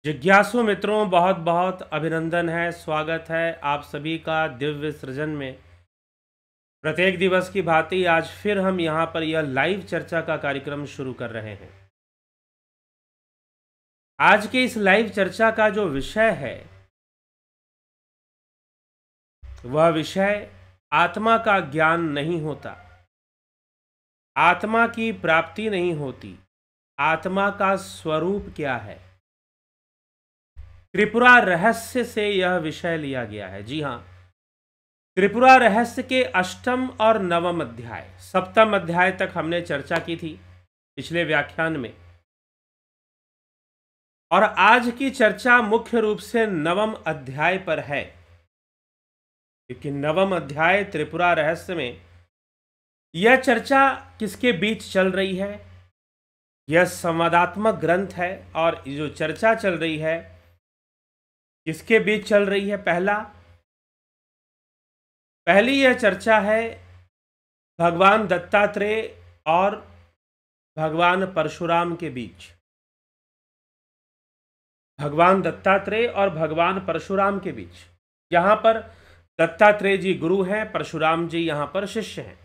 जिज्ञासु मित्रों, बहुत बहुत अभिनंदन है। स्वागत है आप सभी का दिव्य सृजन में। प्रत्येक दिवस की भांति आज फिर हम यहाँ पर यह लाइव चर्चा का कार्यक्रम शुरू कर रहे हैं। आज के इस लाइव चर्चा का जो विषय है वह विषय आत्मा का ज्ञान नहीं होता, आत्मा की प्राप्ति नहीं होती, आत्मा का स्वरूप क्या है। त्रिपुरा रहस्य से यह विषय लिया गया है। जी हाँ, त्रिपुरा रहस्य के अष्टम और नवम अध्याय, सप्तम अध्याय तक हमने चर्चा की थी पिछले व्याख्यान में, और आज की चर्चा मुख्य रूप से नवम अध्याय पर है, क्योंकि नवम अध्याय त्रिपुरा रहस्य में यह चर्चा किसके बीच चल रही है। यह संवादात्मक ग्रंथ है और जो चर्चा चल रही है किसके बीच चल रही है। पहली यह चर्चा है भगवान दत्तात्रेय और भगवान परशुराम के बीच। भगवान दत्तात्रेय और भगवान परशुराम के बीच, यहां पर दत्तात्रेय जी गुरु हैं, परशुराम जी यहां पर शिष्य हैं।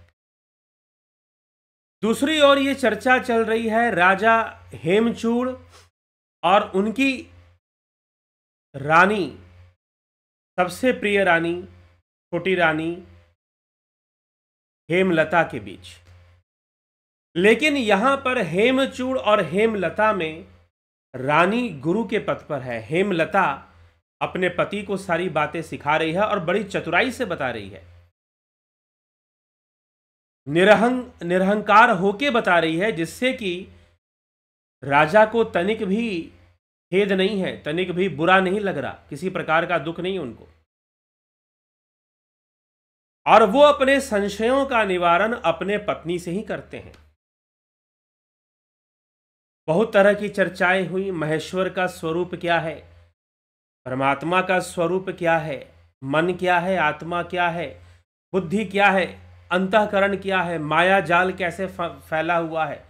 दूसरी ओर ये चर्चा चल रही है राजा हेमचूड़ और उनकी रानी, सबसे प्रिय रानी, छोटी रानी हेमलता के बीच। लेकिन यहां पर हेमचूड़ और हेमलता में रानी गुरु के पद पर है। हेमलता अपने पति को सारी बातें सिखा रही है और बड़ी चतुराई से बता रही है, निरहंकार होके बता रही है, जिससे कि राजा को तनिक भी खेद नहीं है, तनिक भी बुरा नहीं लग रहा, किसी प्रकार का दुख नहीं उनको। और वो अपने संशयों का निवारण अपने पत्नी से ही करते हैं। बहुत तरह की चर्चाएं हुई। महेश्वर का स्वरूप क्या है, परमात्मा का स्वरूप क्या है, मन क्या है, आत्मा क्या है, बुद्धि क्या है, अंतःकरण क्या है, माया जाल कैसे फैला हुआ है।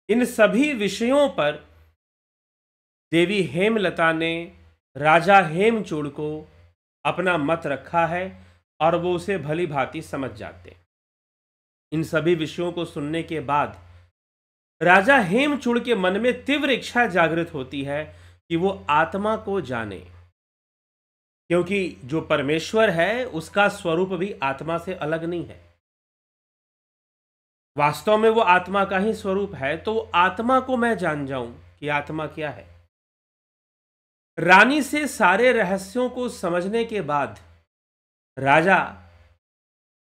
इन सभी विषयों पर देवी हेमलता ने राजा हेमचूड़ को अपना मत रखा है और वो उसे भली भांति समझ जाते। इन सभी विषयों को सुनने के बाद राजा हेमचूड़ के मन में तीव्र इच्छा जागृत होती है कि वो आत्मा को जाने, क्योंकि जो परमेश्वर है उसका स्वरूप भी आत्मा से अलग नहीं है। वास्तव में वो आत्मा का ही स्वरूप है, तो आत्मा को मैं जान जाऊं कि आत्मा क्या है। रानी से सारे रहस्यों को समझने के बाद राजा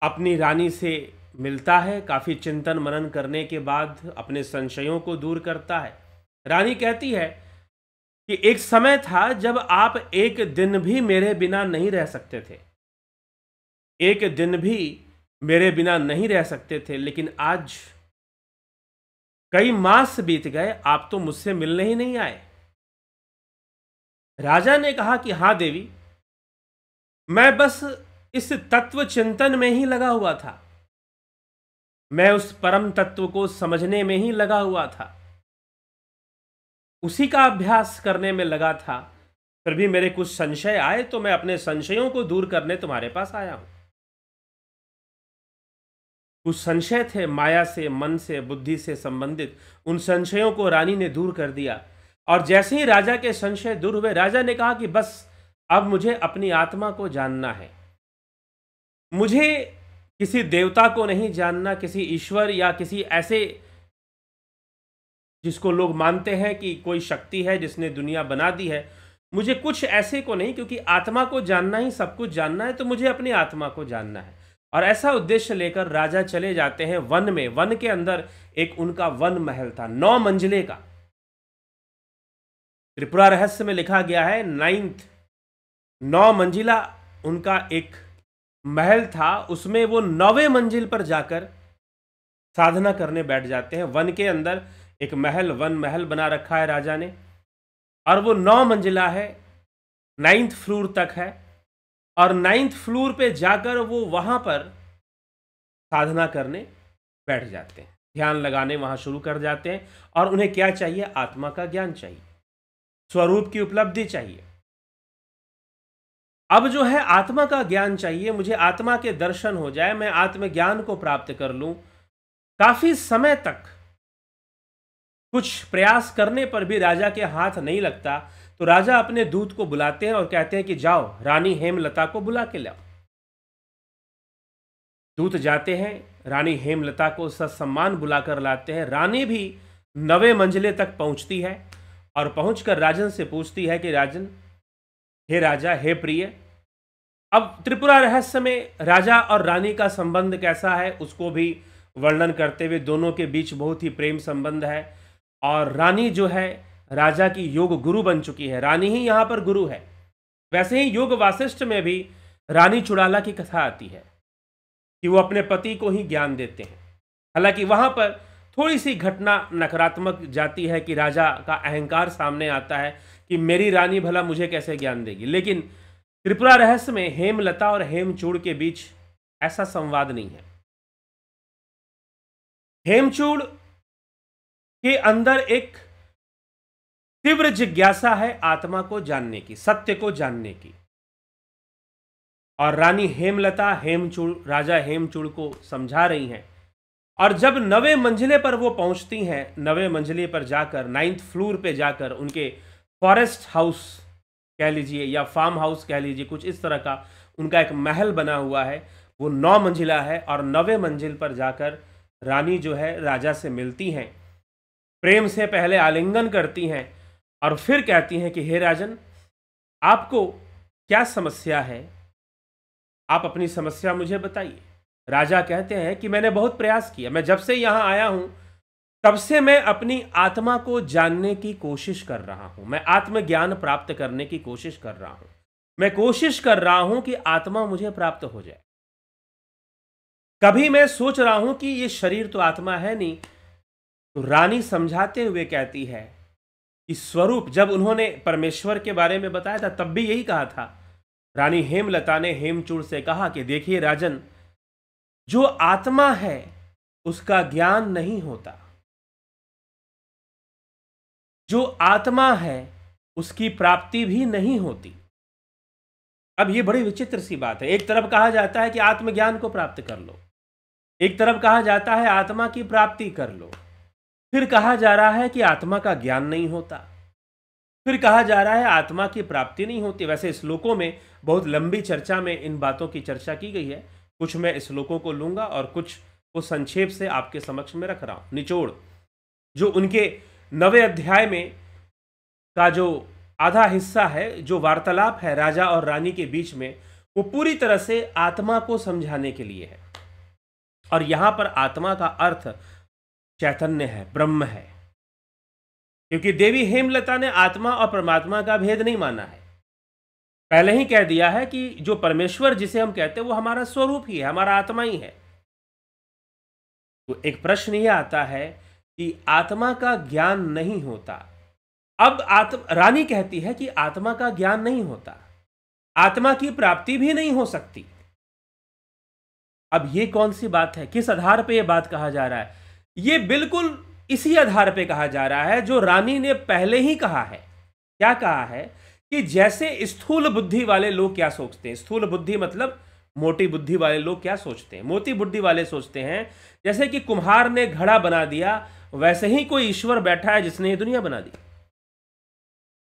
अपनी रानी से मिलता है। काफी चिंतन मनन करने के बाद अपने संशयों को दूर करता है। रानी कहती है कि एक समय था जब आप एक दिन भी मेरे बिना नहीं रह सकते थे, एक दिन भी मेरे बिना नहीं रह सकते थे, लेकिन आज कई मास बीत गए, आप तो मुझसे मिलने ही नहीं आए। राजा ने कहा कि हाँ देवी, मैं बस इस तत्व चिंतन में ही लगा हुआ था, मैं उस परम तत्व को समझने में ही लगा हुआ था, उसी का अभ्यास करने में लगा था। फिर भी मेरे कुछ संशय आए तो मैं अपने संशयों को दूर करने तुम्हारे पास आया हूं। कुछ संशय थे माया से, मन से, बुद्धि से संबंधित, उन संशयों को रानी ने दूर कर दिया। और जैसे ही राजा के संशय दूर हुए, राजा ने कहा कि बस अब मुझे अपनी आत्मा को जानना है, मुझे किसी देवता को नहीं जानना, किसी ईश्वर या किसी ऐसे जिसको लोग मानते हैं कि कोई शक्ति है जिसने दुनिया बना दी है, मुझे कुछ ऐसे को नहीं, क्योंकि आत्मा को जानना ही सब कुछ जानना है, तो मुझे अपनी आत्मा को जानना है। और ऐसा उद्देश्य लेकर राजा चले जाते हैं वन में। वन के अंदर एक उनका वन महल था, 9 मंजिले का। त्रिपुरा रहस्य में लिखा गया है 9 मंजिला उनका एक महल था। उसमें वो 9वें मंजिल पर जाकर साधना करने बैठ जाते हैं। वन के अंदर एक महल, वन महल बना रखा है राजा ने, और वो 9 मंजिला है, 9th फ्लोर तक है। और 9th फ्लोर पे जाकर वो वहां पर साधना करने बैठ जाते हैं, ध्यान लगाने वहां शुरू कर जाते हैं। और उन्हें क्या चाहिए? आत्मा का ज्ञान चाहिए। स्वरूप की उपलब्धि चाहिए। अब जो है आत्मा का ज्ञान चाहिए, मुझे आत्मा के दर्शन हो जाए, मैं आत्मज्ञान को प्राप्त कर लूं। काफी समय तक कुछ प्रयास करने पर भी राजा के हाथ नहीं लगता, तो राजा अपने दूत को बुलाते हैं और कहते हैं कि जाओ रानी हेमलता को बुला के लाओ। दूत जाते हैं, रानी हेमलता को ससम्मान बुलाकर लाते हैं। रानी भी 9वें मंजिले तक पहुंचती है और पहुंचकर राजन से पूछती है कि राजन, हे राजा, हे प्रिय, अब त्रिपुरा रहस्य में राजा और रानी का संबंध कैसा है उसको भी वर्णन करते हुए दोनों के बीच बहुत ही प्रेम संबंध है। और रानी जो है राजा की योग गुरु बन चुकी है, रानी ही यहाँ पर गुरु है। वैसे ही योग वासिष्ठ में भी रानी चुड़ाला की कथा आती है कि वो अपने पति को ही ज्ञान देते हैं। हालांकि वहां पर थोड़ी सी घटना नकारात्मक जाती है कि राजा का अहंकार सामने आता है कि मेरी रानी भला मुझे कैसे ज्ञान देगी। लेकिन त्रिपुरा रहस्य में हेमलता और हेमचूड़ के बीच ऐसा संवाद नहीं है। हेमचूड़ के अंदर एक तीव्र जिज्ञासा है आत्मा को जानने की, सत्य को जानने की। और रानी हेमलता राजा हेमचूड़ को समझा रही हैं। और जब 9वें मंजिले पर वो पहुंचती हैं, 9वें मंजिले पर जाकर, 9th फ्लोर पे जाकर, उनके फॉरेस्ट हाउस कह लीजिए या फार्म हाउस कह लीजिए, कुछ इस तरह का उनका एक महल बना हुआ है, वो 9 मंजिला है। और 9वें मंजिल पर जाकर रानी जो है राजा से मिलती हैं, प्रेम से पहले आलिंगन करती हैं और फिर कहती हैं कि हे राजन, आपको क्या समस्या है, आप अपनी समस्या मुझे बताइए। राजा कहते हैं कि मैंने बहुत प्रयास किया, मैं जब से यहां आया हूं तब से मैं अपनी आत्मा को जानने की कोशिश कर रहा हूं, मैं आत्मज्ञान प्राप्त करने की कोशिश कर रहा हूं, मैं कोशिश कर रहा हूं कि आत्मा मुझे प्राप्त हो जाए। कभी मैं सोच रहा हूं कि ये शरीर तो आत्मा है नहीं। तो रानी समझाते हुए कहती है कि स्वरूप, जब उन्होंने परमेश्वर के बारे में बताया था तब भी यही कहा था। रानी हेमलता ने हेमचूड़ से कहा कि देखिए राजन, जो आत्मा है उसका ज्ञान नहीं होता, जो आत्मा है उसकी प्राप्ति भी नहीं होती। अब ये बड़ी विचित्र सी बात है। एक तरफ कहा जाता है कि आत्मज्ञान को प्राप्त कर लो, एक तरफ कहा जाता है आत्मा की प्राप्ति कर लो, फिर कहा जा रहा है कि आत्मा का ज्ञान नहीं होता, फिर कहा जा रहा है आत्मा की प्राप्ति नहीं होती। वैसे श्लोकों में बहुत लंबी चर्चा में इन बातों की चर्चा की गई है। कुछ मैं श्लोकों को लूंगा और कुछ को संक्षेप से आपके समक्ष में रख रहा हूं। निचोड़ जो उनके 9वें अध्याय में का जो आधा हिस्सा है, जो वार्तालाप है राजा और रानी के बीच में, वो पूरी तरह से आत्मा को समझाने के लिए है। और यहां पर आत्मा का अर्थ चैतन्य है, ब्रह्म है, क्योंकि देवी हेमलता ने आत्मा और परमात्मा का भेद नहीं माना है। पहले ही कह दिया है कि जो परमेश्वर जिसे हम कहते हैं वो हमारा स्वरूप ही है, हमारा आत्मा ही है। तो एक प्रश्न यह आता है कि आत्मा का ज्ञान नहीं होता। अब रानी कहती है कि आत्मा का ज्ञान नहीं होता, आत्मा की प्राप्ति भी नहीं हो सकती। अब ये कौन सी बात है, किस आधार पे ये बात कहा जा रहा है? ये बिल्कुल इसी आधार पे कहा जा रहा है जो रानी ने पहले ही कहा है। क्या कहा है कि जैसे स्थूल बुद्धि वाले लोग क्या सोचते हैं, स्थूल बुद्धि मतलब मोटी बुद्धि वाले लोग क्या सोचते हैं, मोटी बुद्धि वाले सोचते हैं जैसे कि कुम्हार ने घड़ा बना दिया, वैसे ही कोई ईश्वर बैठा है जिसने ये दुनिया बना दी।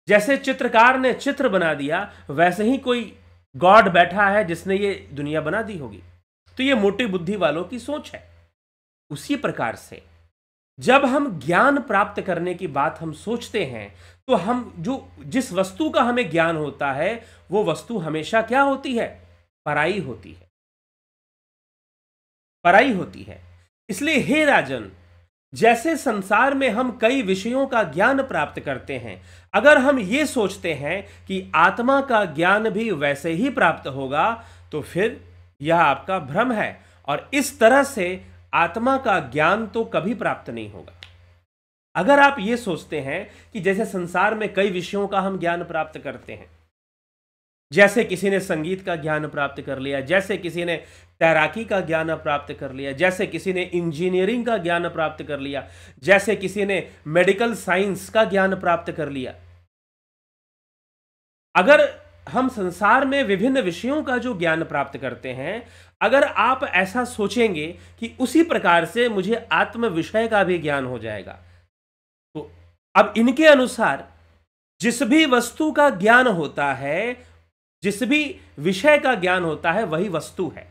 जैसे चित्रकार ने चित्र बना दिया, वैसे ही कोई गॉड बैठा है जिसने ये दुनिया बना दी होगी। तो ये मोटी बुद्धि वालों की सोच है। उसी प्रकार से जब हम ज्ञान प्राप्त करने की बात हम सोचते हैं, तो हम जिस वस्तु का हमें ज्ञान होता है वो वस्तु हमेशा क्या होती है? पराई होती है, पराई होती है। इसलिए हे राजन, जैसे संसार में हम कई विषयों का ज्ञान प्राप्त करते हैं, अगर हम ये सोचते हैं कि आत्मा का ज्ञान भी वैसे ही प्राप्त होगा, तो फिर यह आपका भ्रम है। और इस तरह से आत्मा का ज्ञान तो कभी प्राप्त नहीं होगा। अगर आप ये सोचते हैं कि जैसे संसार में कई विषयों का हम ज्ञान प्राप्त करते हैं, जैसे किसी ने संगीत का ज्ञान प्राप्त कर लिया, जैसे किसी ने तैराकी का ज्ञान प्राप्त कर लिया, जैसे किसी ने इंजीनियरिंग का ज्ञान प्राप्त कर लिया, जैसे किसी ने मेडिकल साइंस का ज्ञान प्राप्त कर लिया, अगर हम संसार में विभिन्न विषयों का जो ज्ञान प्राप्त करते हैं, अगर आप ऐसा सोचेंगे कि उसी प्रकार से मुझे आत्म विषय का भी ज्ञान हो जाएगा, तो अब इनके अनुसार जिस भी वस्तु का ज्ञान होता है, जिस भी विषय का ज्ञान होता है, वही वस्तु है।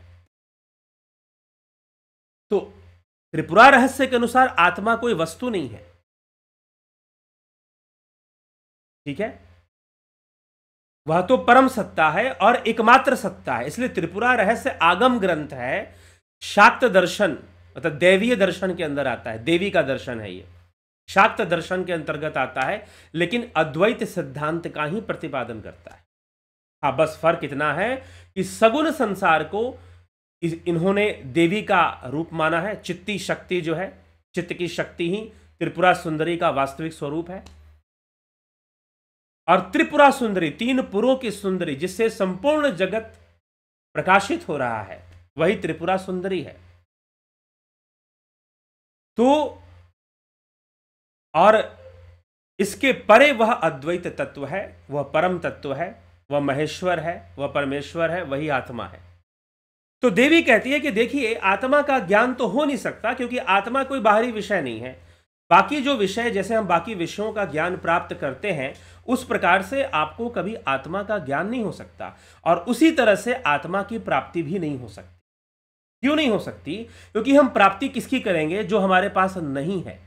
तो त्रिपुरा रहस्य के अनुसार आत्मा कोई वस्तु नहीं है, ठीक है, वह तो परम सत्ता है और एकमात्र सत्ता है। इसलिए त्रिपुरा रहस्य आगम ग्रंथ है, शाक्त दर्शन मतलब दैवीय दर्शन के अंदर आता है, देवी का दर्शन है, ये शाक्त दर्शन के अंतर्गत आता है, लेकिन अद्वैत सिद्धांत का ही प्रतिपादन करता है। हाँ, बस फर्क इतना है कि सगुण संसार को इन्होंने देवी का रूप माना है। चित्ती शक्ति जो है, चित्त की शक्ति ही त्रिपुरा सुंदरी का वास्तविक स्वरूप है। और त्रिपुरा सुंदरी, तीन पुरों की सुंदरी, जिससे संपूर्ण जगत प्रकाशित हो रहा है, वही त्रिपुरा सुंदरी है। तो और इसके परे वह अद्वैत तत्व है, वह परम तत्व है, वह महेश्वर है, वह परमेश्वर है, वही आत्मा है। तो देवी कहती है कि देखिए, आत्मा का ज्ञान तो हो नहीं सकता, क्योंकि आत्मा कोई बाहरी विषय नहीं है। बाकी जो विषय, जैसे हम बाकी विषयों का ज्ञान प्राप्त करते हैं, उस प्रकार से आपको कभी आत्मा का ज्ञान नहीं हो सकता, और उसी तरह से आत्मा की प्राप्ति भी नहीं हो सकती। क्यों नहीं हो सकती? क्योंकि हम प्राप्ति किसकी करेंगे? जो हमारे पास नहीं है।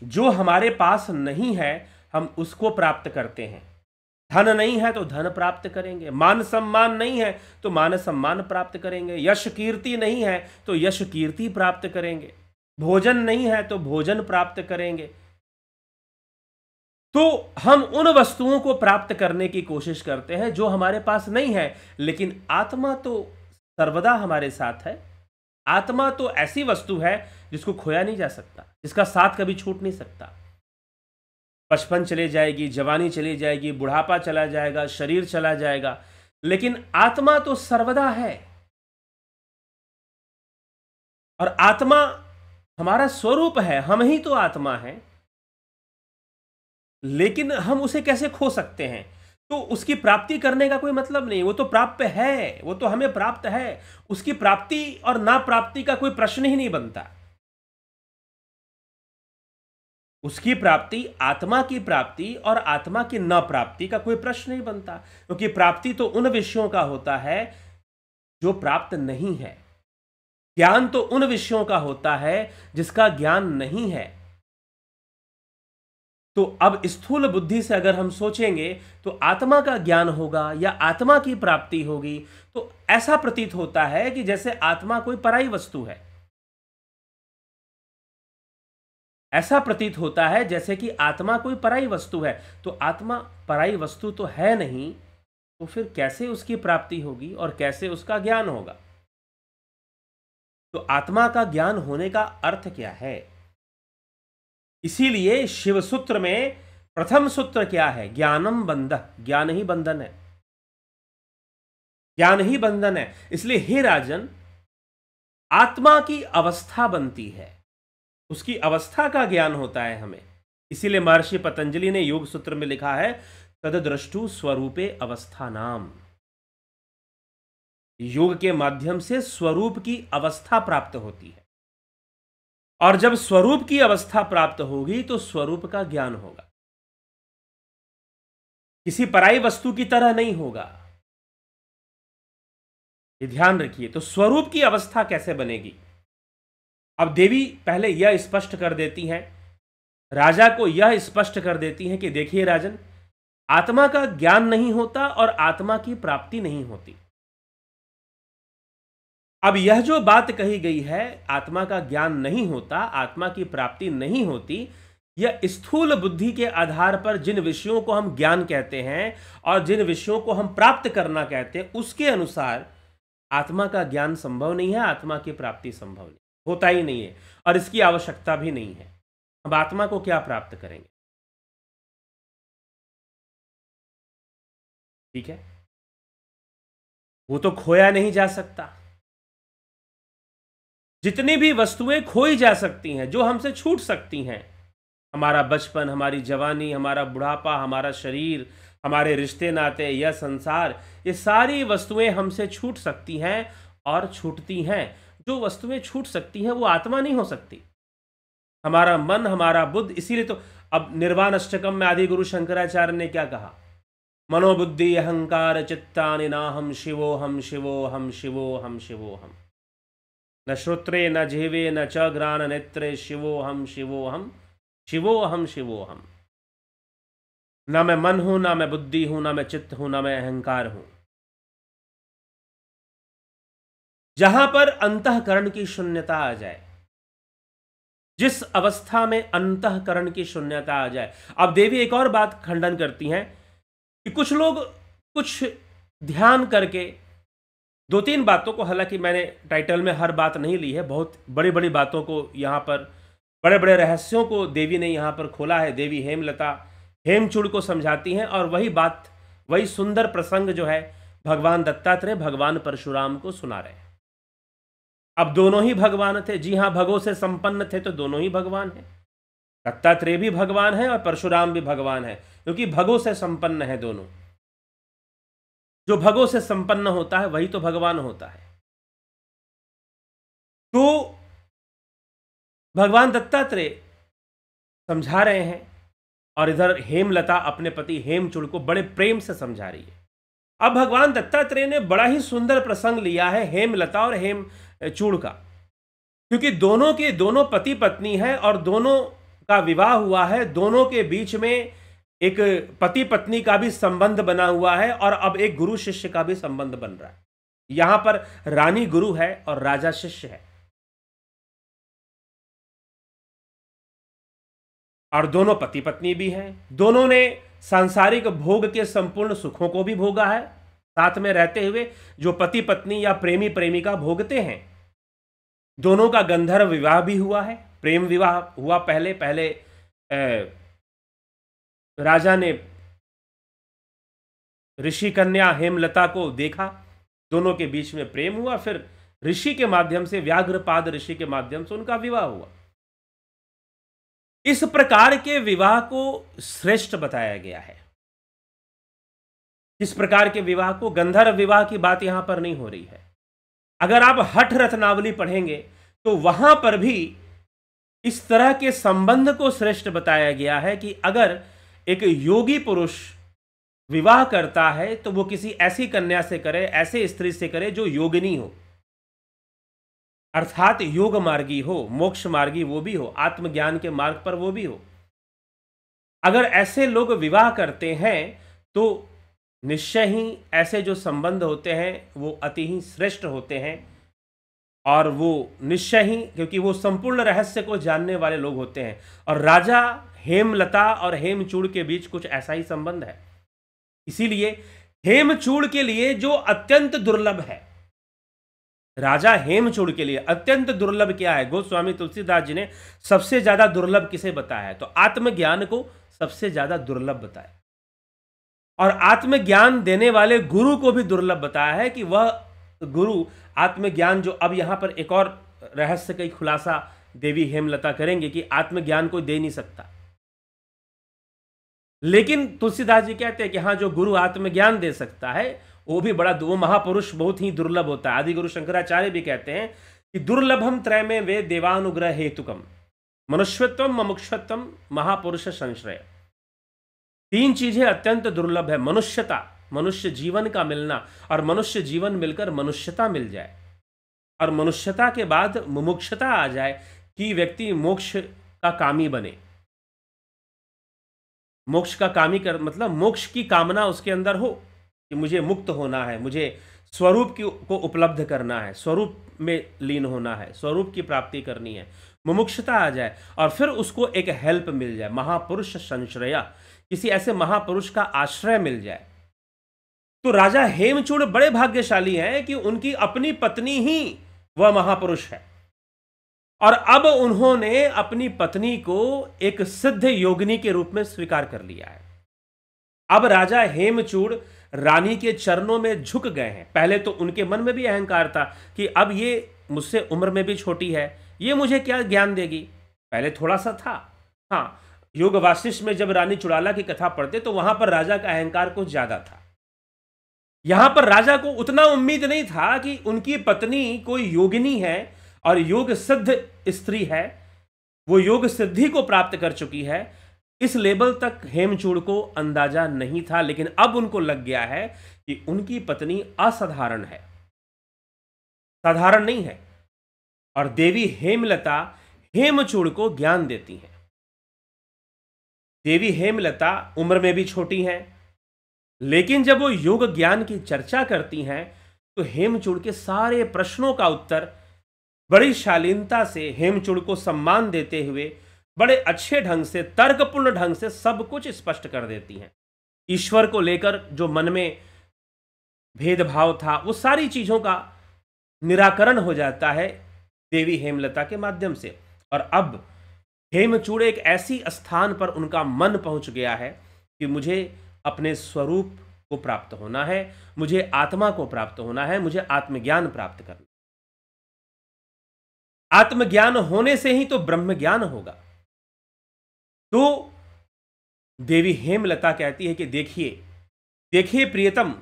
जो हमारे पास नहीं है, हम उसको प्राप्त करते हैं। धन नहीं है तो धन प्राप्त करेंगे, मान सम्मान नहीं है तो मान सम्मान प्राप्त करेंगे, यश कीर्ति नहीं है तो यश कीर्ति प्राप्त करेंगे, भोजन नहीं है तो भोजन प्राप्त करेंगे। तो हम उन वस्तुओं को प्राप्त करने की कोशिश करते हैं जो हमारे पास नहीं है, लेकिन आत्मा तो सर्वदा हमारे साथ है। आत्मा तो ऐसी वस्तु है जिसको खोया नहीं जा सकता, जिसका साथ कभी छूट नहीं सकता। बचपन चले जाएगी, जवानी चली जाएगी, बुढ़ापा चला जाएगा, शरीर चला जाएगा, लेकिन आत्मा तो सर्वदा है। और आत्मा हमारा स्वरूप है, हम ही तो आत्मा है, लेकिन हम उसे कैसे खो सकते हैं? तो उसकी प्राप्ति करने का कोई मतलब नहीं, वो तो प्राप्य है, वो तो हमें प्राप्त है। उसकी प्राप्ति और ना प्राप्ति का कोई प्रश्न ही नहीं बनता। उसकी प्राप्ति, आत्मा की प्राप्ति और आत्मा की न प्राप्ति का कोई प्रश्न नहीं बनता, क्योंकि प्राप्ति तो उन विषयों का होता है जो प्राप्त नहीं है। ज्ञान तो उन विषयों का होता है जिसका ज्ञान नहीं है। तो अब स्थूल बुद्धि से अगर हम सोचेंगे तो आत्मा का ज्ञान होगा या आत्मा की प्राप्ति होगी, तो ऐसा प्रतीत होता है कि जैसे आत्मा कोई पराई वस्तु है। ऐसा प्रतीत होता है जैसे कि आत्मा कोई पराई वस्तु है। तो आत्मा पराई वस्तु तो है नहीं, तो फिर कैसे उसकी प्राप्ति होगी और कैसे उसका ज्ञान होगा? तो आत्मा का ज्ञान होने का अर्थ क्या है? इसीलिए शिव सूत्र में प्रथम सूत्र क्या है? ज्ञानम बंध, ज्ञान ही बंधन है, ज्ञान ही बंधन है। इसलिए हे राजन, आत्मा की अवस्था बनती है, उसकी अवस्था का ज्ञान होता है हमें। इसीलिए महर्षि पतंजलि ने योग सूत्र में लिखा है, तदद्रष्टु स्वरूपे अवस्था नाम। योग के माध्यम से स्वरूप की अवस्था प्राप्त होती है, और जब स्वरूप की अवस्था प्राप्त होगी तो स्वरूप का ज्ञान होगा। किसी पराई वस्तु की तरह नहीं होगा, ये ध्यान रखिए। तो स्वरूप की अवस्था कैसे बनेगी? अब देवी पहले यह स्पष्ट कर देती हैं, राजा को यह स्पष्ट कर देती हैं कि देखिए राजन, आत्मा का ज्ञान नहीं होता और आत्मा की प्राप्ति नहीं होती। अब यह जो बात कही गई है, आत्मा का ज्ञान नहीं होता, आत्मा की प्राप्ति नहीं होती, यह स्थूल बुद्धि के आधार पर जिन विषयों को हम ज्ञान कहते हैं और जिन विषयों को हम प्राप्त करना कहते हैं, उसके अनुसार आत्मा का ज्ञान संभव नहीं है, आत्मा की प्राप्ति संभव नहीं, होता ही नहीं है, और इसकी आवश्यकता भी नहीं है। अब आत्मा को क्या प्राप्त करेंगे? ठीक है, वो तो खोया नहीं जा सकता। जितनी भी वस्तुएं खोई जा सकती हैं, जो हमसे छूट सकती हैं, हमारा बचपन, हमारी जवानी, हमारा बुढ़ापा, हमारा शरीर, हमारे रिश्ते नाते, यह संसार, ये सारी वस्तुएं हमसे छूट सकती हैं और छूटती हैं। जो वस्तुएं छूट सकती हैं वो आत्मा नहीं हो सकती, हमारा मन, हमारा बुद्ध। इसीलिए तो अब निर्वाण अष्टकम में आदि गुरु शंकराचार्य ने क्या कहा, मनोबुद्धि अहंकार चित्तानि नाहम शिवोहम शिवोहम शिवोहम शिवोहम, न श्रोत्रे न जिह्वे न च घ्राण नेत्रे शिवोहम शिवोहम शिवोहम शिवोहम। ना मैं मन हूं, ना मैं बुद्धि हूं, ना मैं चित्त हूं, ना मैं अहंकार हूं। जहां पर अंतःकरण की शून्यता आ जाए, जिस अवस्था में अंतःकरण की शून्यता आ जाए। अब देवी एक और बात खंडन करती हैं कि कुछ लोग कुछ ध्यान करके दो तीन बातों को, हालांकि मैंने टाइटल में हर बात नहीं ली है, बहुत बड़ी बड़ी बातों को यहाँ पर, बड़े बड़े रहस्यों को देवी ने यहाँ पर खोला है। देवी हेमलता हेमचूड़ को समझाती हैं और वही बात, वही सुंदर प्रसंग जो है भगवान दत्तात्रेय भगवान परशुराम को सुना रहे हैं। अब दोनों ही भगवान थे, जी हाँ, भगों से संपन्न थे तो दोनों ही भगवान हैं। दत्तात्रेय भी भगवान है और परशुराम भी भगवान है, क्योंकि भगों से संपन्न है दोनों। जो भगों से संपन्न होता है वही तो भगवान होता है। तो भगवान दत्तात्रेय समझा रहे हैं और इधर हेमलता अपने पति हेमचूड़ को बड़े प्रेम से समझा रही है। अब भगवान दत्तात्रेय ने बड़ा ही सुंदर प्रसंग लिया है हेमलता और हेमचूड़ का, क्योंकि दोनों के दोनों पति पत्नी है और दोनों का विवाह हुआ है, दोनों के बीच में एक पति पत्नी का भी संबंध बना हुआ है और अब एक गुरु शिष्य का भी संबंध बन रहा है। यहां पर रानी गुरु है और राजा शिष्य है, और दोनों पति पत्नी भी हैं। दोनों ने सांसारिक भोग के संपूर्ण सुखों को भी भोगा है साथ में रहते हुए, जो पति पत्नी या प्रेमी प्रेमिका भोगते हैं। दोनों का गंधर्व विवाह भी हुआ है, प्रेम विवाह हुआ। पहले राजा ने ऋषि कन्या हेमलता को देखा, दोनों के बीच में प्रेम हुआ, फिर ऋषि के माध्यम से, व्याघ्रपाद ऋषि के माध्यम से उनका विवाह हुआ। इस प्रकार के विवाह को श्रेष्ठ बताया गया है। इस प्रकार के विवाह को, गंधर्व विवाह की बात यहां पर नहीं हो रही है। अगर आप हठ रत्नावली पढ़ेंगे तो वहां पर भी इस तरह के संबंध को श्रेष्ठ बताया गया है कि अगर एक योगी पुरुष विवाह करता है तो वो किसी ऐसी कन्या से करे, ऐसे स्त्री से करे जो योगिनी हो, अर्थात योग मार्गी हो, मोक्ष मार्गी वो भी हो, आत्मज्ञान के मार्ग पर वो भी हो। अगर ऐसे लोग विवाह करते हैं तो निश्चय ही ऐसे जो संबंध होते हैं वो अति ही श्रेष्ठ होते हैं, और वो निश्चय ही, क्योंकि वो संपूर्ण रहस्य को जानने वाले लोग होते हैं। और राजा हेमलता और हेमचूड़ के बीच कुछ ऐसा ही संबंध है। इसीलिए हेमचूड़ के लिए जो अत्यंत दुर्लभ है, राजा हेमचूड़ के लिए अत्यंत दुर्लभ क्या है, गोस्वामी तुलसीदास जी ने सबसे ज्यादा दुर्लभ किसे बताया है, तो आत्मज्ञान को सबसे ज्यादा दुर्लभ बताया, और आत्मज्ञान देने वाले गुरु को भी दुर्लभ बताया है कि वह गुरु आत्मज्ञान, जो अब यहां पर एक और रहस्य का खुलासा देवी हेमलता करेंगे कि आत्मज्ञान कोई दे नहीं सकता, लेकिन तुलसीदास जी कहते हैं कि हाँ, जो गुरु आत्मज्ञान दे सकता है वो भी बड़ा, वो महापुरुष बहुत ही दुर्लभ होता है। आदि गुरु शंकराचार्य भी कहते हैं कि दुर्लभम त्रय में वे देवानुग्रह हेतुकम मनुष्यत्वम मुमुक्षुत्वम महापुरुष संश्रय। तीन चीजें अत्यंत दुर्लभ है। मनुष्यता, मनुष्य जीवन का मिलना, और मनुष्य जीवन मिलकर मनुष्यता मिल जाए, और मनुष्यता के बाद मुमुक्षता आ जाए कि व्यक्ति मोक्ष का कामी बने। मोक्ष का कामी कर मतलब मोक्ष की कामना उसके अंदर हो कि मुझे मुक्त होना है, मुझे स्वरूप को उपलब्ध करना है, स्वरूप में लीन होना है, स्वरूप की प्राप्ति करनी है, मुमुक्षता आ जाए, और फिर उसको एक हेल्प मिल जाए, महापुरुष संश्रया, किसी ऐसे महापुरुष का आश्रय मिल जाए। तो राजा हेमचूड़ बड़े भाग्यशाली हैं कि उनकी अपनी पत्नी ही वह महापुरुष है, और अब उन्होंने अपनी पत्नी को एक सिद्ध योगिनी के रूप में स्वीकार कर लिया है। अब राजा हेमचूड़ रानी के चरणों में झुक गए हैं। पहले तो उनके मन में भी अहंकार था कि अब ये मुझसे उम्र में भी छोटी है, ये मुझे क्या ज्ञान देगी, पहले थोड़ा सा था। हाँ, योग वासिष्ठ में जब रानी चुड़ाला की कथा पढ़ते तो वहां पर राजा का अहंकार कुछ ज्यादा था। यहां पर राजा को उतना उम्मीद नहीं था कि उनकी पत्नी कोई योगिनी है और योग सिद्ध स्त्री है, वो योग सिद्धि को प्राप्त कर चुकी है। इस लेवल तक हेमचूड़ को अंदाजा नहीं था, लेकिन अब उनको लग गया है कि उनकी पत्नी असाधारण है, साधारण नहीं है। और देवी हेमलता हेमचूड़ को ज्ञान देती हैं। देवी हेमलता उम्र में भी छोटी हैं, लेकिन जब वो योग ज्ञान की चर्चा करती हैं तो हेमचूड़ के सारे प्रश्नों का उत्तर बड़ी शालीनता से, हेमचूड़ को सम्मान देते हुए, बड़े अच्छे ढंग से, तर्कपूर्ण ढंग से सब कुछ स्पष्ट कर देती हैं। ईश्वर को लेकर जो मन में भेदभाव था, वो सारी चीजों का निराकरण हो जाता है देवी हेमलता के माध्यम से। और अब हेमचूड़ एक ऐसी स्थान पर उनका मन पहुंच गया है कि मुझे अपने स्वरूप को प्राप्त होना है, मुझे आत्मा को प्राप्त होना है, मुझे आत्मज्ञान प्राप्त करना। आत्मज्ञान होने से ही तो ब्रह्म ज्ञान होगा। तो देवी हेमलता कहती है कि देखिए देखिए प्रियतम,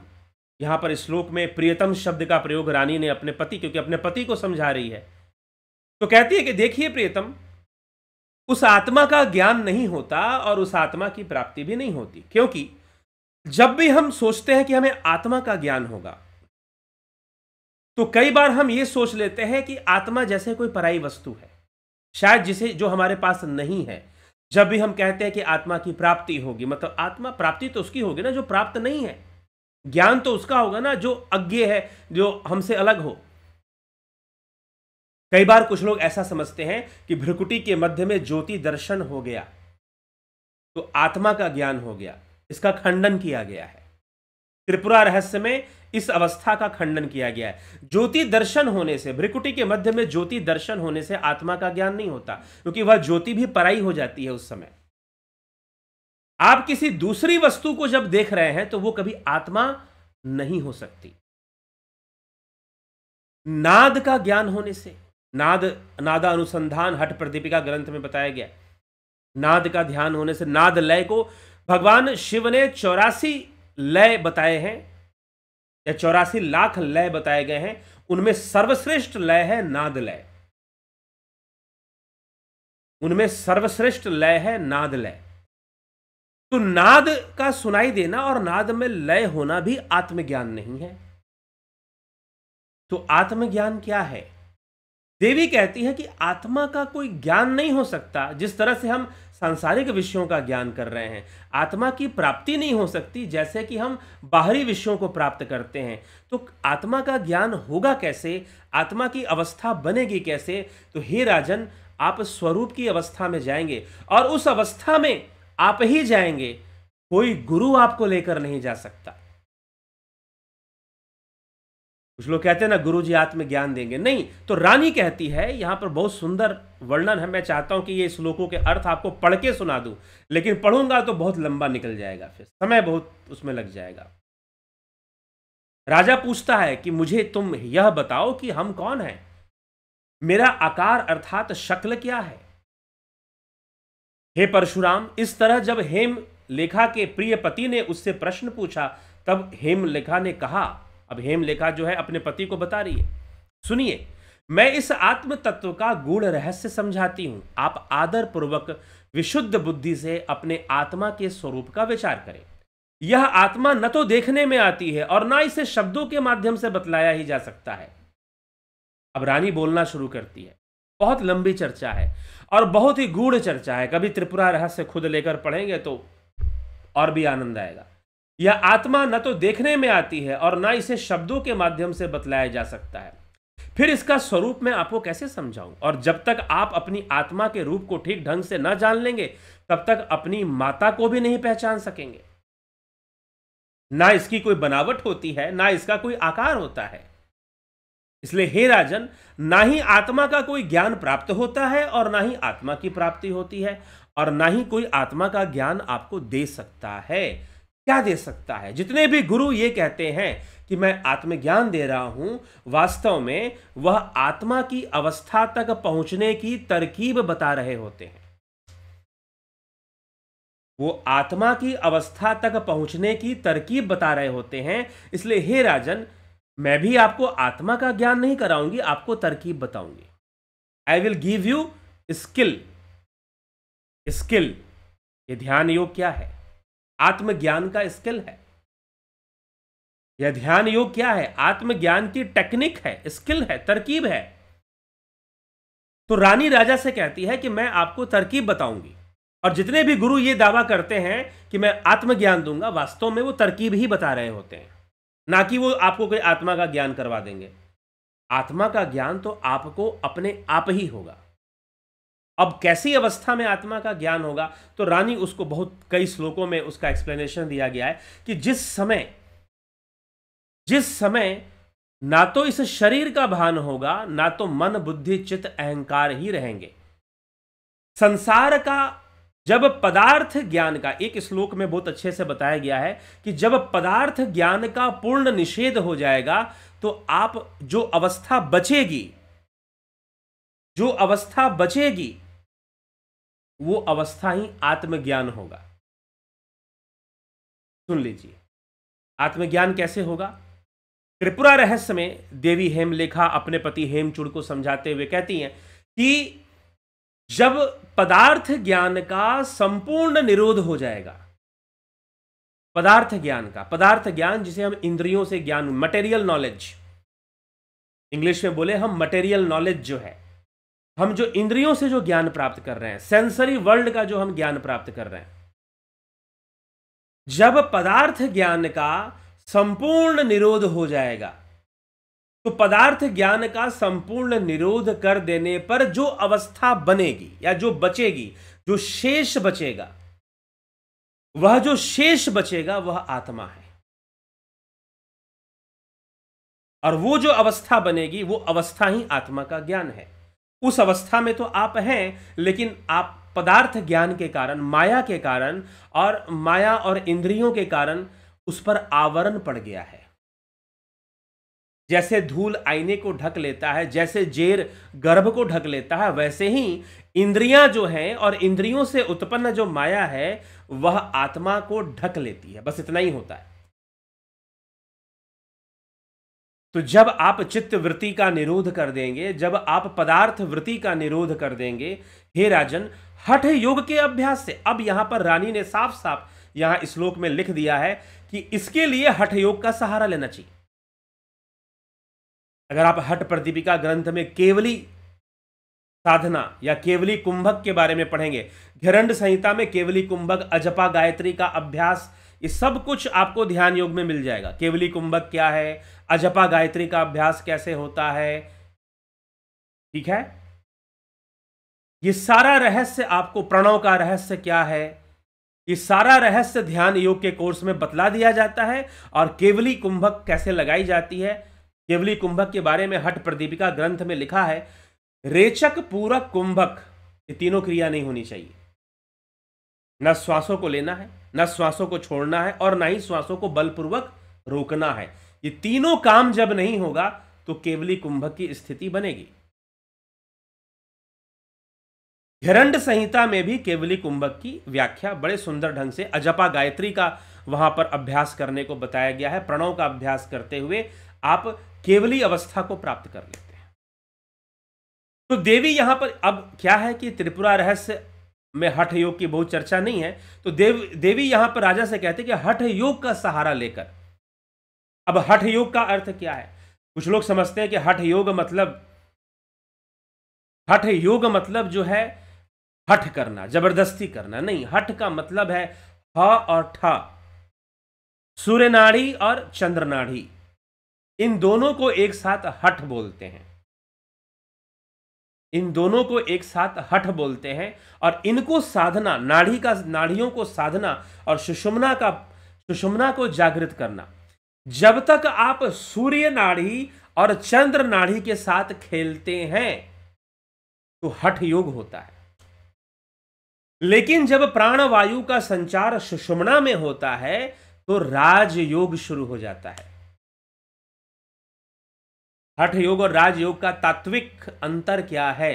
यहां पर श्लोक में प्रियतम शब्द का प्रयोग रानी ने अपने पति, क्योंकि अपने पति को समझा रही है, तो कहती है कि देखिए प्रियतम, उस आत्मा का ज्ञान नहीं होता और उस आत्मा की प्राप्ति भी नहीं होती। क्योंकि जब भी हम सोचते हैं कि हमें आत्मा का ज्ञान होगा तो कई बार हम ये सोच लेते हैं कि आत्मा जैसे कोई पराई वस्तु है, शायद जिसे जो हमारे पास नहीं है। जब भी हम कहते हैं कि आत्मा की प्राप्ति होगी, मतलब आत्मा प्राप्ति तो उसकी होगी ना जो प्राप्त नहीं है, ज्ञान तो उसका होगा ना जो अज्ञेय है, जो हमसे अलग हो। कई बार कुछ लोग ऐसा समझते हैं कि भ्रुकुटी के मध्य में ज्योति दर्शन हो गया तो आत्मा का ज्ञान हो गया। इसका खंडन किया गया है। त्रिपुरा रहस्य में इस अवस्था का खंडन किया गया है। ज्योति दर्शन होने से, भ्रुकुटी के मध्य में ज्योति दर्शन होने से आत्मा का ज्ञान नहीं होता, क्योंकि वह ज्योति भी पराई हो जाती है उस समय। आप किसी दूसरी वस्तु को जब देख रहे हैं तो वो कभी आत्मा नहीं हो सकती। नाद का ज्ञान होने से, नादा अनुसंधान हठ प्रदीपिका ग्रंथ में बताया गया, नाद का ध्यान होने से, नाद लय को भगवान शिव ने 84 लय बताए हैं या 84 लाख लय बताए गए हैं, उनमें सर्वश्रेष्ठ लय है नाद लय। उनमें सर्वश्रेष्ठ लय है नाद लय। तो नाद का सुनाई देना और नाद में लय होना भी आत्मज्ञान नहीं है। तो आत्मज्ञान क्या है? देवी कहती है कि आत्मा का कोई ज्ञान नहीं हो सकता। जिस तरह से हम सांसारिक विषयों का ज्ञान कर रहे हैं, आत्मा की प्राप्ति नहीं हो सकती जैसे कि हम बाहरी विषयों को प्राप्त करते हैं। तो आत्मा का ज्ञान होगा कैसे? आत्मा की अवस्था बनेगी कैसे? तो हे राजन, आप स्वरूप की अवस्था में जाएंगे और उस अवस्था में आप ही जाएंगे, कोई गुरु आपको लेकर नहीं जा सकता। कुछ लोग कहते हैं ना गुरु जी आत्मज्ञान देंगे, नहीं। तो रानी कहती है, यहां पर बहुत सुंदर वर्णन है। मैं चाहता हूं कि ये श्लोकों के अर्थ आपको पढ़ के सुना दूं, लेकिन पढ़ूंगा तो बहुत लंबा निकल जाएगा, फिर समय बहुत उसमें लग जाएगा। राजा पूछता है कि मुझे तुम यह बताओ कि हम कौन हैं, मेरा आकार अर्थात शक्ल क्या है। हे परशुराम, इस तरह जब हेमलेखा के प्रिय पति ने उससे प्रश्न पूछा, तब हेमलेखा ने कहा, अब हेमलेखा जो है अपने पति को बता रही है, सुनिए, मैं इस आत्म तत्व का गूढ़ रहस्य समझाती हूं। आप आदर पूर्वक विशुद्ध बुद्धि से अपने आत्मा के स्वरूप का विचार करें। यह आत्मा न तो देखने में आती है और ना इसे शब्दों के माध्यम से बतलाया ही जा सकता है। अब रानी बोलना शुरू करती है। बहुत लंबी चर्चा है और बहुत ही गूढ़ चर्चा है। कभी त्रिपुरा रहस्य खुद लेकर पढ़ेंगे तो और भी आनंद आएगा। यह आत्मा न तो देखने में आती है और ना इसे शब्दों के माध्यम से बतलाया जा सकता है। फिर इसका स्वरूप मैं आपको कैसे समझाऊं? और जब तक आप अपनी आत्मा के रूप को ठीक ढंग से न जान लेंगे, तब तक अपनी माता को भी नहीं पहचान सकेंगे। ना इसकी कोई बनावट होती है, ना इसका कोई आकार होता है। इसलिए हे राजन, ना ही आत्मा का कोई ज्ञान प्राप्त होता है और ना ही आत्मा की प्राप्ति होती है, और ना ही कोई आत्मा का ज्ञान आपको दे सकता है। क्या दे सकता है? जितने भी गुरु ये कहते हैं कि मैं आत्मज्ञान दे रहा हूं, वास्तव में वह आत्मा की अवस्था तक पहुंचने की तरकीब बता रहे होते हैं। वो आत्मा की अवस्था तक पहुंचने की तरकीब बता रहे होते हैं। इसलिए हे राजन, मैं भी आपको आत्मा का ज्ञान नहीं कराऊंगी, आपको तरकीब बताऊंगी। I will give you skill. Skill, ये ध्यान योग क्या है? आत्मज्ञान का स्किल है। यह ध्यान योग क्या है? आत्मज्ञान की टेक्निक है, स्किल है, तरकीब है। तो रानी राजा से कहती है कि मैं आपको तरकीब बताऊंगी। और जितने भी गुरु ये दावा करते हैं कि मैं आत्मज्ञान दूंगा, वास्तव में वो तरकीब ही बता रहे होते हैं, ना कि वो आपको कोई आत्मा का ज्ञान करवा देंगे। आत्मा का ज्ञान तो आपको अपने आप ही होगा। अब कैसी अवस्था में आत्मा का ज्ञान होगा, तो रानी उसको बहुत कई श्लोकों में उसका एक्सप्लेनेशन दिया गया है कि जिस समय ना तो इस शरीर का भान होगा, ना तो मन बुद्धि चित्त अहंकार ही रहेंगे। संसार का जब पदार्थ ज्ञान का, एक श्लोक में बहुत अच्छे से बताया गया है कि जब पदार्थ ज्ञान का पूर्ण निषेध हो जाएगा, तो आप जो अवस्था बचेगी वो अवस्था ही आत्मज्ञान होगा। सुन लीजिए, आत्मज्ञान कैसे होगा? त्रिपुरा रहस्य में देवी हेमलेखा अपने पति हेमचूड़ को समझाते हुए कहती हैं कि जब पदार्थ ज्ञान का संपूर्ण निरोध हो जाएगा, पदार्थ ज्ञान जिसे हम इंद्रियों से ज्ञान, मटेरियल नॉलेज, इंग्लिश में बोले हम मटेरियल नॉलेज, जो है हम जो इंद्रियों से जो ज्ञान प्राप्त कर रहे हैं, सेंसरी वर्ल्ड का जो हम ज्ञान प्राप्त कर रहे हैं, जब पदार्थ ज्ञान का संपूर्ण निरोध हो जाएगा, तो पदार्थ ज्ञान का संपूर्ण निरोध कर देने पर जो अवस्था बनेगी या जो बचेगी, जो शेष बचेगा, वह आत्मा है। और वो जो अवस्था बनेगी, वो अवस्था ही आत्मा का ज्ञान है। उस अवस्था में तो आप हैं, लेकिन आप पदार्थ ज्ञान के कारण, माया के कारण, और माया और इंद्रियों के कारण उस पर आवरण पड़ गया है। जैसे धूल आईने को ढक लेता है, जैसे जेर गर्भ को ढक लेता है, वैसे ही इंद्रियां जो हैं और इंद्रियों से उत्पन्न जो माया है, वह आत्मा को ढक लेती है। बस इतना ही होता है। तो जब आप चित्त वृत्ति का निरोध कर देंगे, जब आप पदार्थ वृत्ति का निरोध कर देंगे, हे राजन, हठ योग के अभ्यास से, अब यहां पर रानी ने साफ साफ यहां श्लोक में लिख दिया है कि इसके लिए हठ योग का सहारा लेना चाहिए। अगर आप हठ प्रदीपिका ग्रंथ में केवली साधना या केवली कुंभक के बारे में पढ़ेंगे, घरंड संहिता में केवली कुंभक, अजपा गायत्री का अभ्यास, ये सब कुछ आपको ध्यान योग में मिल जाएगा। केवली कुंभक क्या है, अजपा गायत्री का अभ्यास कैसे होता है, ठीक है। ये सारा रहस्य आपको, प्रणव का रहस्य क्या है, ये सारा रहस्य ध्यान योग के कोर्स में बतला दिया जाता है। और केवली कुंभक कैसे लगाई जाती है, केवली कुंभक के बारे में हठ प्रदीपिका ग्रंथ में लिखा है, रेचक पूरक कुंभक, ये तीनों क्रिया नहीं होनी चाहिए। न श्वासों को लेना है, न श्वासों को छोड़ना है, और न ही श्वासों को बलपूर्वक रोकना है। ये तीनों काम जब नहीं होगा तो केवली कुंभक की स्थिति बनेगी। घरंड संहिता में भी केवली कुंभक की व्याख्या बड़े सुंदर ढंग से, अजपा गायत्री का वहां पर अभ्यास करने को बताया गया है। प्रणव का अभ्यास करते हुए आप केवली अवस्था को प्राप्त कर लेते हैं। तो देवी यहां पर, अब क्या है कि त्रिपुरा रहस्य में हठ योग की बहुत चर्चा नहीं है, तो देवी यहां पर राजा से कहते कि हठ योग का सहारा लेकर। अब हठ योग का अर्थ क्या है? कुछ लोग समझते हैं कि हठ योग मतलब जो है हठ करना, जबरदस्ती करना। नहीं, हठ का मतलब है ह और ठ, सूर्य नाड़ी और चंद्र नाड़ी, इन दोनों को एक साथ हठ बोलते हैं। इन दोनों को एक साथ हठ बोलते हैं, और इनको साधना, नाड़ियों को साधना और सुषुम्ना को जागृत करना। जब तक आप सूर्य नाड़ी और चंद्र नाड़ी के साथ खेलते हैं तो हठ योग होता है। लेकिन जब प्राणवायु का संचार सुषुम्ना में होता है तो राजयोग शुरू हो जाता है। हठ योग और राजयोग का तात्विक अंतर क्या है?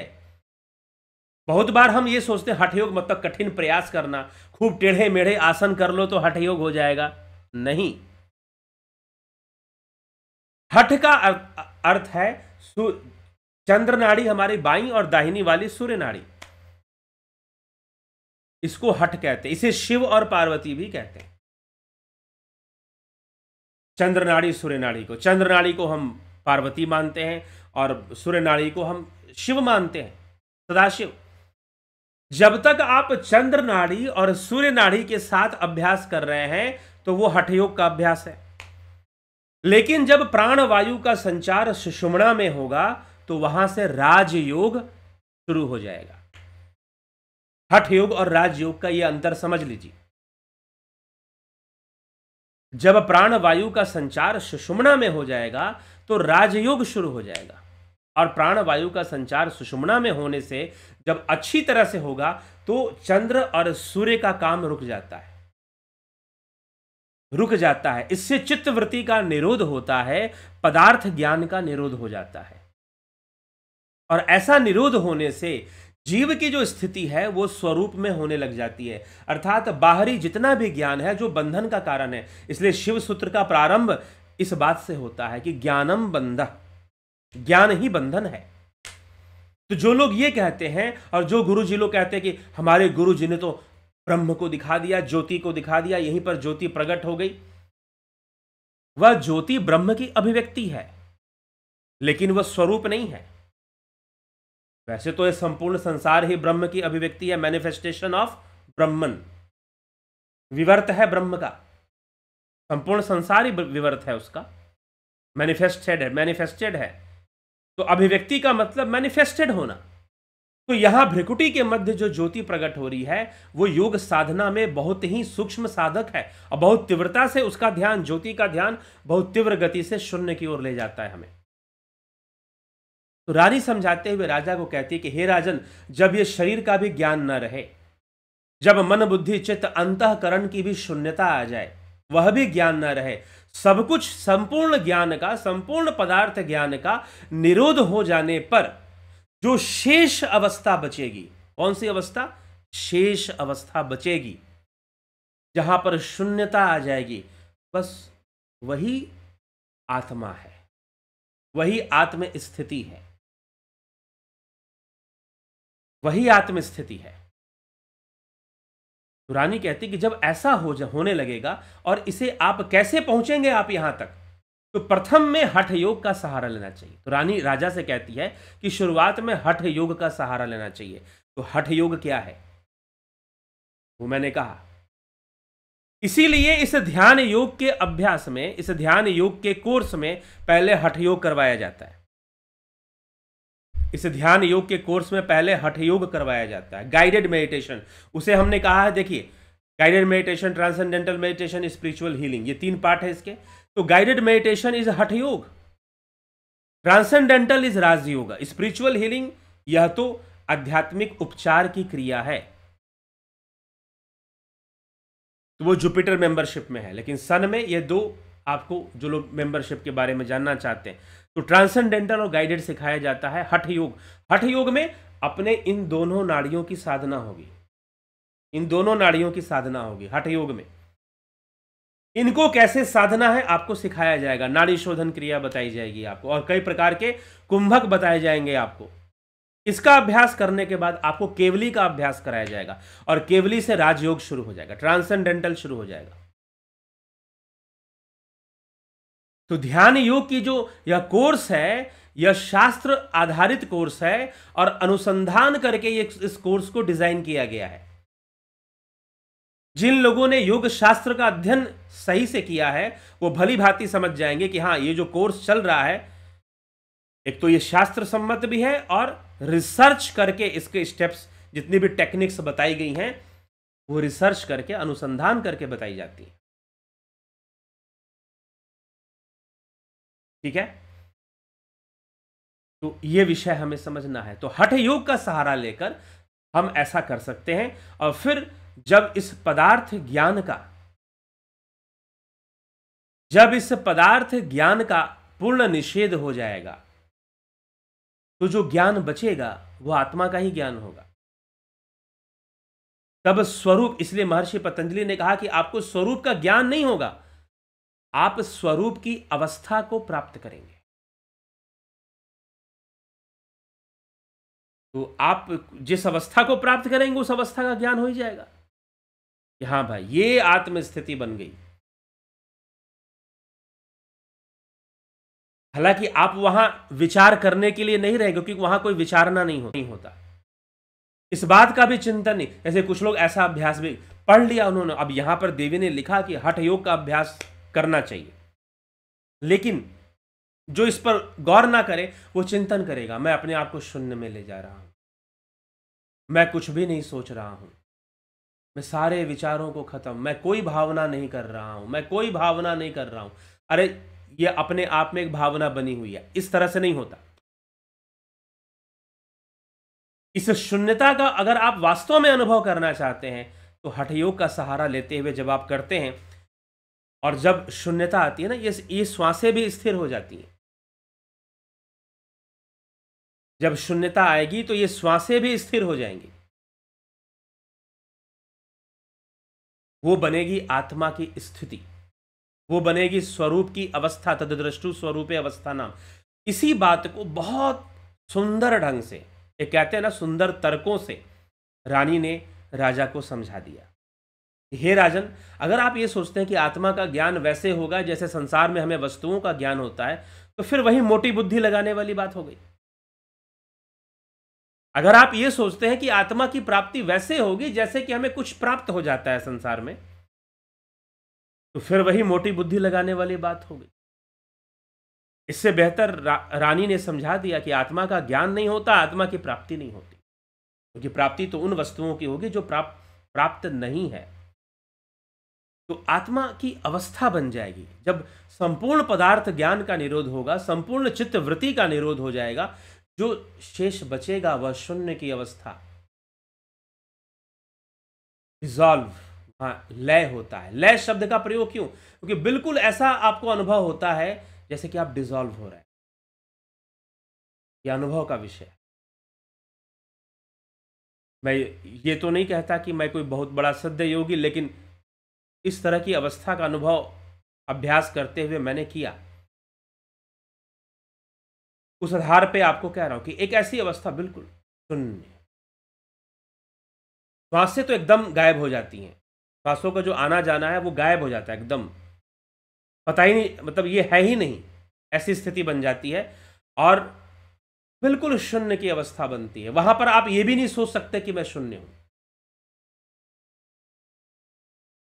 बहुत बार हम ये सोचते हैं हठ योग मतलब कठिन प्रयास करना, खूब टेढ़े मेढ़े आसन कर लो तो हठ योग हो जाएगा। नहीं, हठ का अर्थ है चंद्र नाड़ी हमारी बाईं और दाहिनी वाली सूर्य नाड़ी, इसको हठ कहते हैं। इसे शिव और पार्वती भी कहते हैं। चंद्र नाड़ी सूर्य नाड़ी को, चंद्र नाड़ी को हम पार्वती मानते हैं और सूर्य नाड़ी को हम शिव मानते हैं, सदाशिव। जब तक आप चंद्र नाड़ी और सूर्य नाड़ी के साथ अभ्यास कर रहे हैं तो वो हठ योग का अभ्यास है। लेकिन जब प्राण वायु का संचार सुषुम्ना में होगा तो वहां से राजयोग शुरू हो जाएगा। हठ योग और राजयोग का यह अंतर समझ लीजिए। जब प्राण वायु का संचार सुषुम्ना में हो जाएगा तो राजयोग शुरू हो जाएगा, और प्राण वायु का संचार सुषुम्ना में होने से जब अच्छी तरह से होगा तो चंद्र और सूर्य का काम रुक जाता है। इससे चित्तवृत्ति का निरोध होता है, पदार्थ ज्ञान का निरोध हो जाता है। और ऐसा निरोध होने से जीव की जो स्थिति है वो स्वरूप में होने लग जाती है, अर्थात बाहरी जितना भी ज्ञान है जो बंधन का कारण है। इसलिए शिव सूत्र का प्रारंभ इस बात से होता है कि ज्ञानम बंधः, ज्ञान ही बंधन है। तो जो लोग ये कहते हैं और जो गुरु जी लोग कहते हैं कि हमारे गुरु जी ने तो ब्रह्म को दिखा दिया, ज्योति को दिखा दिया, यहीं पर ज्योति प्रकट हो गई, वह ज्योति ब्रह्म की अभिव्यक्ति है लेकिन वह स्वरूप नहीं है। वैसे तो यह संपूर्ण संसार ही ब्रह्म की अभिव्यक्ति है, मैनिफेस्टेशन ऑफ ब्रह्मन, विवर्त है ब्रह्म का, संपूर्ण संसार ही विवर्त है उसका, मैनिफेस्टेड है। तो अभिव्यक्ति का मतलब मैनिफेस्टेड होना। तो यहां भ्रिकुटी के मध्य जो ज्योति प्रकट हो रही है वो योग साधना में बहुत ही सूक्ष्म साधक है और बहुत तीव्रता से उसका ध्यान, ज्योति का ध्यान बहुत तीव्र गति से शून्य की ओर ले जाता है हमें। तो रानी समझाते हुए राजा को कहती है कि हे राजन, जब ये शरीर का भी ज्ञान न रहे, जब मन बुद्धि चित्त अंतःकरण की भी शून्यता आ जाए, वह भी ज्ञान न रहे, सब कुछ संपूर्ण ज्ञान का, संपूर्ण पदार्थ ज्ञान का निरोध हो जाने पर जो शेष अवस्था बचेगी, कौन सी अवस्था? शेष अवस्था बचेगी जहां पर शून्यता आ जाएगी, बस वही आत्मा है, वही आत्म स्थिति है, वही आत्म स्थिति है। तो रानी कहती कि जब ऐसा होने लगेगा, और इसे आप कैसे पहुंचेंगे आप यहां तक, तो प्रथम में हठ योग का सहारा लेना चाहिए। तो रानी राजा से कहती है कि शुरुआत में हठ योग का सहारा लेना चाहिए। तो हठ योग क्या है वो मैंने कहा, इसीलिए इस ध्यान योग के अभ्यास में, इस ध्यान योग के कोर्स में पहले हठ योग करवाया जाता है। इस ध्यान योग के कोर्स में पहले हठ योग करवाया जाता है, गाइडेड मेडिटेशन उसे हमने कहा है। देखिए, guided meditation, transcendental meditation, spiritual healing, ये 3 पार्ट है इसके। तो guided meditation is Hatha yoga, transcendental is Rajyoga, spiritual healing यह तो आध्यात्मिक उपचार की क्रिया है। तो वो जुपिटर मेंबरशिप में है, लेकिन सन में ये 2 आपको जो लोग मेंबरशिप के बारे में जानना चाहते हैं, तो ट्रांसेंडेंटल और गाइडेड सिखाया जाता है। हठ योग, हठ योग में अपने इन दोनों नाड़ियों की साधना होगी, इन दोनों नाड़ियों की साधना होगी हठ योग में। इनको कैसे साधना है आपको सिखाया जाएगा, नाड़ी शोधन क्रिया बताई जाएगी आपको, और कई प्रकार के कुंभक बताए जाएंगे आपको। इसका अभ्यास करने के बाद आपको केवली का अभ्यास कराया जाएगा, और केवली से राजयोग शुरू हो जाएगा, ट्रांसेंडेंटल शुरू हो जाएगा। तो ध्यान योग की जो यह कोर्स है, यह शास्त्र आधारित कोर्स है, और अनुसंधान करके इस कोर्स को डिजाइन किया गया है। जिन लोगों ने योग शास्त्र का अध्ययन सही से किया है वो भली भांति समझ जाएंगे कि हाँ, ये जो कोर्स चल रहा है, एक तो ये शास्त्र सम्मत भी है, और रिसर्च करके इसके स्टेप्स, जितनी भी टेक्निक्स बताई गई हैं वो रिसर्च करके, अनुसंधान करके बताई जाती है। ठीक है, तो ये विषय हमें समझना है। तो हठ योग का सहारा लेकर हम ऐसा कर सकते हैं, और फिर जब इस पदार्थ ज्ञान का पूर्ण निषेध हो जाएगा तो जो ज्ञान बचेगा वो आत्मा का ही ज्ञान होगा। तब स्वरूप, इसलिए महर्षि पतंजलि ने कहा कि आपको स्वरूप का ज्ञान नहीं होगा, आप स्वरूप की अवस्था को प्राप्त करेंगे। तो आप जिस अवस्था को प्राप्त करेंगे उस अवस्था का ज्ञान हो ही जाएगा कि हाँ भाई ये आत्मस्थिति बन गई। हालांकि आप वहां विचार करने के लिए नहीं रहे, क्योंकि वहां कोई विचारना नहीं होता। इस बात का भी चिंतन नहीं। जैसे कुछ लोग ऐसा अभ्यास भी पढ़ लिया उन्होंने, अब यहां पर देवी ने लिखा कि हठ योग का अभ्यास करना चाहिए, लेकिन जो इस पर गौर ना करे वो चिंतन करेगा, मैं अपने आप को शून्य में ले जा रहा हूं, मैं कुछ भी नहीं सोच रहा हूं, मैं सारे विचारों को खत्म, मैं कोई भावना नहीं कर रहा हूं, मैं कोई भावना नहीं कर रहा हूं। अरे ये अपने आप में एक भावना बनी हुई है। इस तरह से नहीं होता। इस शून्यता का अगर आप वास्तव में अनुभव करना चाहते हैं तो हठ योग का सहारा लेते हुए जब आप करते हैं, और जब शून्यता आती है ना, ये श्वासें भी स्थिर हो जाती हैं। जब शून्यता आएगी तो ये श्वासें भी स्थिर हो जाएंगी। वो बनेगी आत्मा की स्थिति, वो बनेगी स्वरूप की अवस्था। तद्द्रष्टु स्वरूपे अवस्था नाम। इसी बात को बहुत सुंदर ढंग से, ये कहते हैं ना, सुंदर तर्कों से रानी ने राजा को समझा दिया। हे राजन, अगर आप ये सोचते हैं कि आत्मा का ज्ञान वैसे होगा जैसे संसार में हमें वस्तुओं का ज्ञान होता है, तो फिर वही मोटी बुद्धि लगाने वाली बात हो गई। अगर आप ये सोचते हैं कि आत्मा की प्राप्ति वैसे होगी जैसे कि हमें कुछ प्राप्त हो जाता है संसार में, तो फिर वही मोटी बुद्धि लगाने वाली बात हो गई। इससे बेहतर रानी ने समझा दिया कि आत्मा का ज्ञान नहीं होता, आत्मा की प्राप्ति नहीं होती, क्योंकि प्राप्ति तो उन वस्तुओं की होगी जो प्राप्त नहीं है। तो आत्मा की अवस्था बन जाएगी जब संपूर्ण पदार्थ ज्ञान का निरोध होगा, संपूर्ण चित्त वृत्ति का निरोध हो जाएगा। जो शेष बचेगा वह शून्य की अवस्था, डिसॉल्व, लय होता है। लय शब्द का प्रयोग क्यों? क्योंकि बिल्कुल ऐसा आपको अनुभव होता है जैसे कि आप डिसॉल्व हो रहे हैं। यह अनुभव का विषय है। मैं ये तो नहीं कहता कि मैं कोई बहुत बड़ा सिद्ध योगी, लेकिन इस तरह की अवस्था का अनुभव अभ्यास करते हुए मैंने किया। उस आधार पे आपको कह रहा हूं कि एक ऐसी अवस्था बिल्कुल शून्य, श्वासें तो एकदम गायब हो जाती हैं, श्वासों का जो आना जाना है वो गायब हो जाता है एकदम, पता ही नहीं, मतलब ये है ही नहीं, ऐसी स्थिति बन जाती है और बिल्कुल शून्य की अवस्था बनती है। वहां पर आप ये भी नहीं सोच सकते कि मैं शून्य हूं,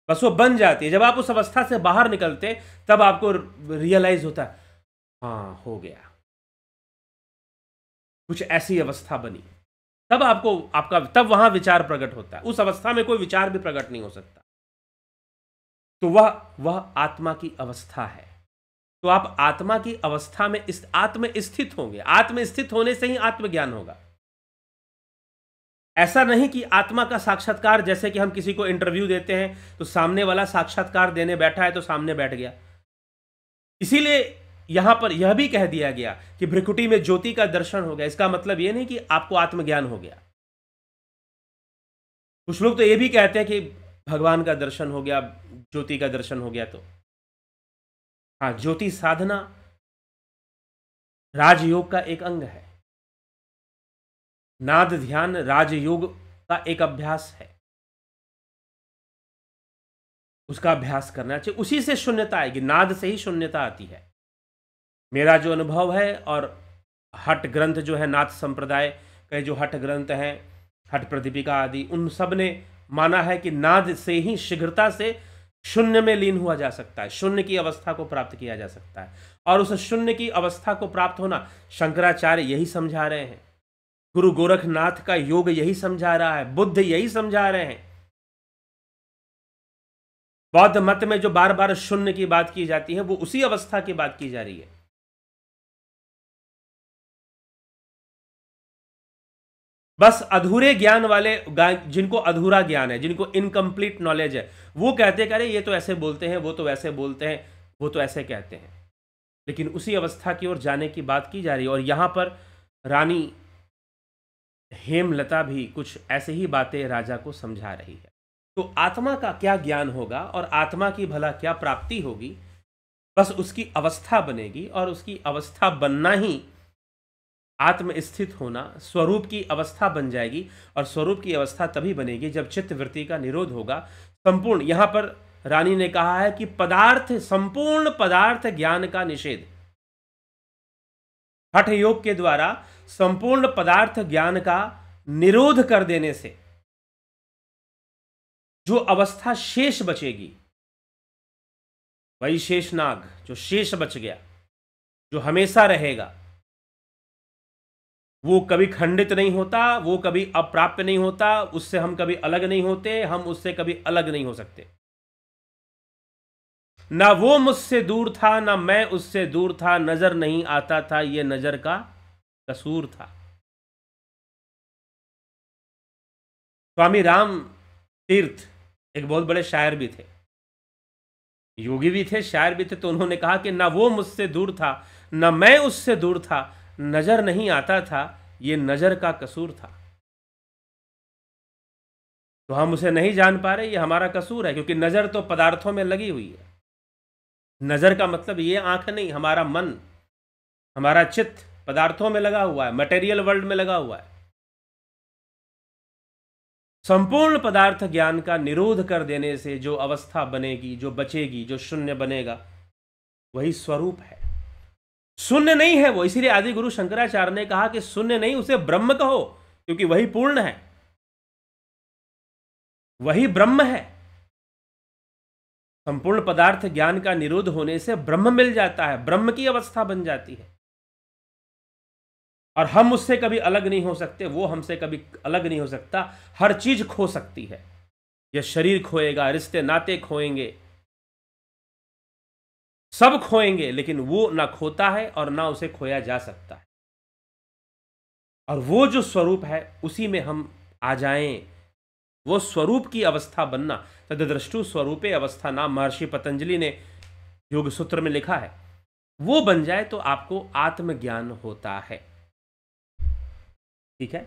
बस वो बन जाती है। जब आप उस अवस्था से बाहर निकलते तब आपको रियलाइज होता है, हाँ हो गया, कुछ ऐसी अवस्था बनी। तब आपका तब वहां विचार प्रकट होता है। उस अवस्था में कोई विचार भी प्रकट नहीं हो सकता। तो वह आत्मा की अवस्था है। तो आप आत्मा की अवस्था में आत्म स्थित होंगे। आत्म स्थित होने से ही आत्मज्ञान होगा। ऐसा नहीं कि आत्मा का साक्षात्कार, जैसे कि हम किसी को इंटरव्यू देते हैं तो सामने वाला साक्षात्कार देने बैठा है तो सामने बैठ गया। इसीलिए यहां पर यह भी कह दिया गया कि भ्रिकुटी में ज्योति का दर्शन हो गया। इसका मतलब यह नहीं कि आपको आत्मज्ञान हो गया। कुछ लोग तो यह भी कहते हैं कि भगवान का दर्शन हो गया, ज्योति का दर्शन हो गया। तो हाँ, ज्योति साधना राजयोग का एक अंग है। नाद ध्यान राजयोग का एक अभ्यास है, उसका अभ्यास करना चाहिए। उसी से शून्यता आएगी, नाद से ही शून्यता आती है। मेरा जो अनुभव है, और हठ ग्रंथ जो है, नाथ संप्रदाय के जो हठ ग्रंथ हैं, हठ प्रदीपिका आदि, उन सब ने माना है कि नाद से ही शीघ्रता से शून्य में लीन हुआ जा सकता है, शून्य की अवस्था को प्राप्त किया जा सकता है। और उस शून्य की अवस्था को प्राप्त होना, शंकराचार्य यही समझा रहे हैं, गुरु गोरखनाथ का योग यही समझा रहा है, बुद्ध यही समझा रहे हैं। बौद्ध मत में जो बार बार शून्य की बात की जाती है वो उसी अवस्था की बात की जा रही है। बस अधूरे ज्ञान वाले, जिनको अधूरा ज्ञान है, जिनको इनकम्प्लीट नॉलेज है, वो कहते हैं अरे ये तो ऐसे बोलते हैं, वो तो वैसे बोलते हैं, वो तो ऐसे कहते हैं। लेकिन उसी अवस्था की ओर जाने की बात की जा रही है। और यहां पर रानी हेमलता भी कुछ ऐसे ही बातें राजा को समझा रही है। तो आत्मा का क्या ज्ञान होगा और आत्मा की भला क्या प्राप्ति होगी, बस उसकी अवस्था बनेगी, और उसकी अवस्था बनना ही आत्म स्थित होना, स्वरूप की अवस्था बन जाएगी। और स्वरूप की अवस्था तभी बनेगी जब चित्त वृत्ति का निरोध होगा संपूर्ण। यहां पर रानी ने कहा है कि पदार्थ, संपूर्ण पदार्थ ज्ञान का निषेध, हठ योग के द्वारा संपूर्ण पदार्थ ज्ञान का निरोध कर देने से जो अवस्था शेष बचेगी, वही शेषनाग, जो शेष बच गया, जो हमेशा रहेगा, वो कभी खंडित नहीं होता, वो कभी अप्राप्य नहीं होता, उससे हम कभी अलग नहीं होते, हम उससे कभी अलग नहीं हो सकते। ना वो मुझसे दूर था, ना मैं उससे दूर था, नजर नहीं आता था, ये नजर का कसूर था। स्वामी राम तीर्थ एक बहुत बड़े शायर भी थे, योगी भी थे, शायर भी थे। तो उन्होंने कहा कि ना वो मुझसे दूर था, ना मैं उससे दूर था, नजर नहीं आता था, ये नजर का कसूर था। तो हम उसे नहीं जान पा रहे, ये हमारा कसूर है, क्योंकि नजर तो पदार्थों में लगी हुई है। नजर का मतलब ये आंख नहीं, हमारा मन, हमारा चित्त पदार्थों में लगा हुआ है, मटेरियल वर्ल्ड में लगा हुआ है। संपूर्ण पदार्थ ज्ञान का निरोध कर देने से जो अवस्था बनेगी, जो बचेगी, जो शून्य बनेगा, वही स्वरूप है। शून्य नहीं है वो, इसीलिए आदि गुरु शंकराचार्य ने कहा कि शून्य नहीं, उसे ब्रह्म कहो, क्योंकि वही पूर्ण है, वही ब्रह्म है। संपूर्ण पदार्थ ज्ञान का निरोध होने से ब्रह्म मिल जाता है, ब्रह्म की अवस्था बन जाती है, और हम उससे कभी अलग नहीं हो सकते, वो हमसे कभी अलग नहीं हो सकता। हर चीज खो सकती है, यह शरीर खोएगा, रिश्ते नाते खोएंगे, सब खोएंगे, लेकिन वो ना खोता है और ना उसे खोया जा सकता है। और वो जो स्वरूप है उसी में हम आ जाएं, वो स्वरूप की अवस्था बनना। तद्द्रष्टु स्वरूपे अवस्था नाम महर्षि पतंजलि ने योग सूत्र में लिखा है, वो बन जाए तो आपको आत्मज्ञान होता है। ठीक है,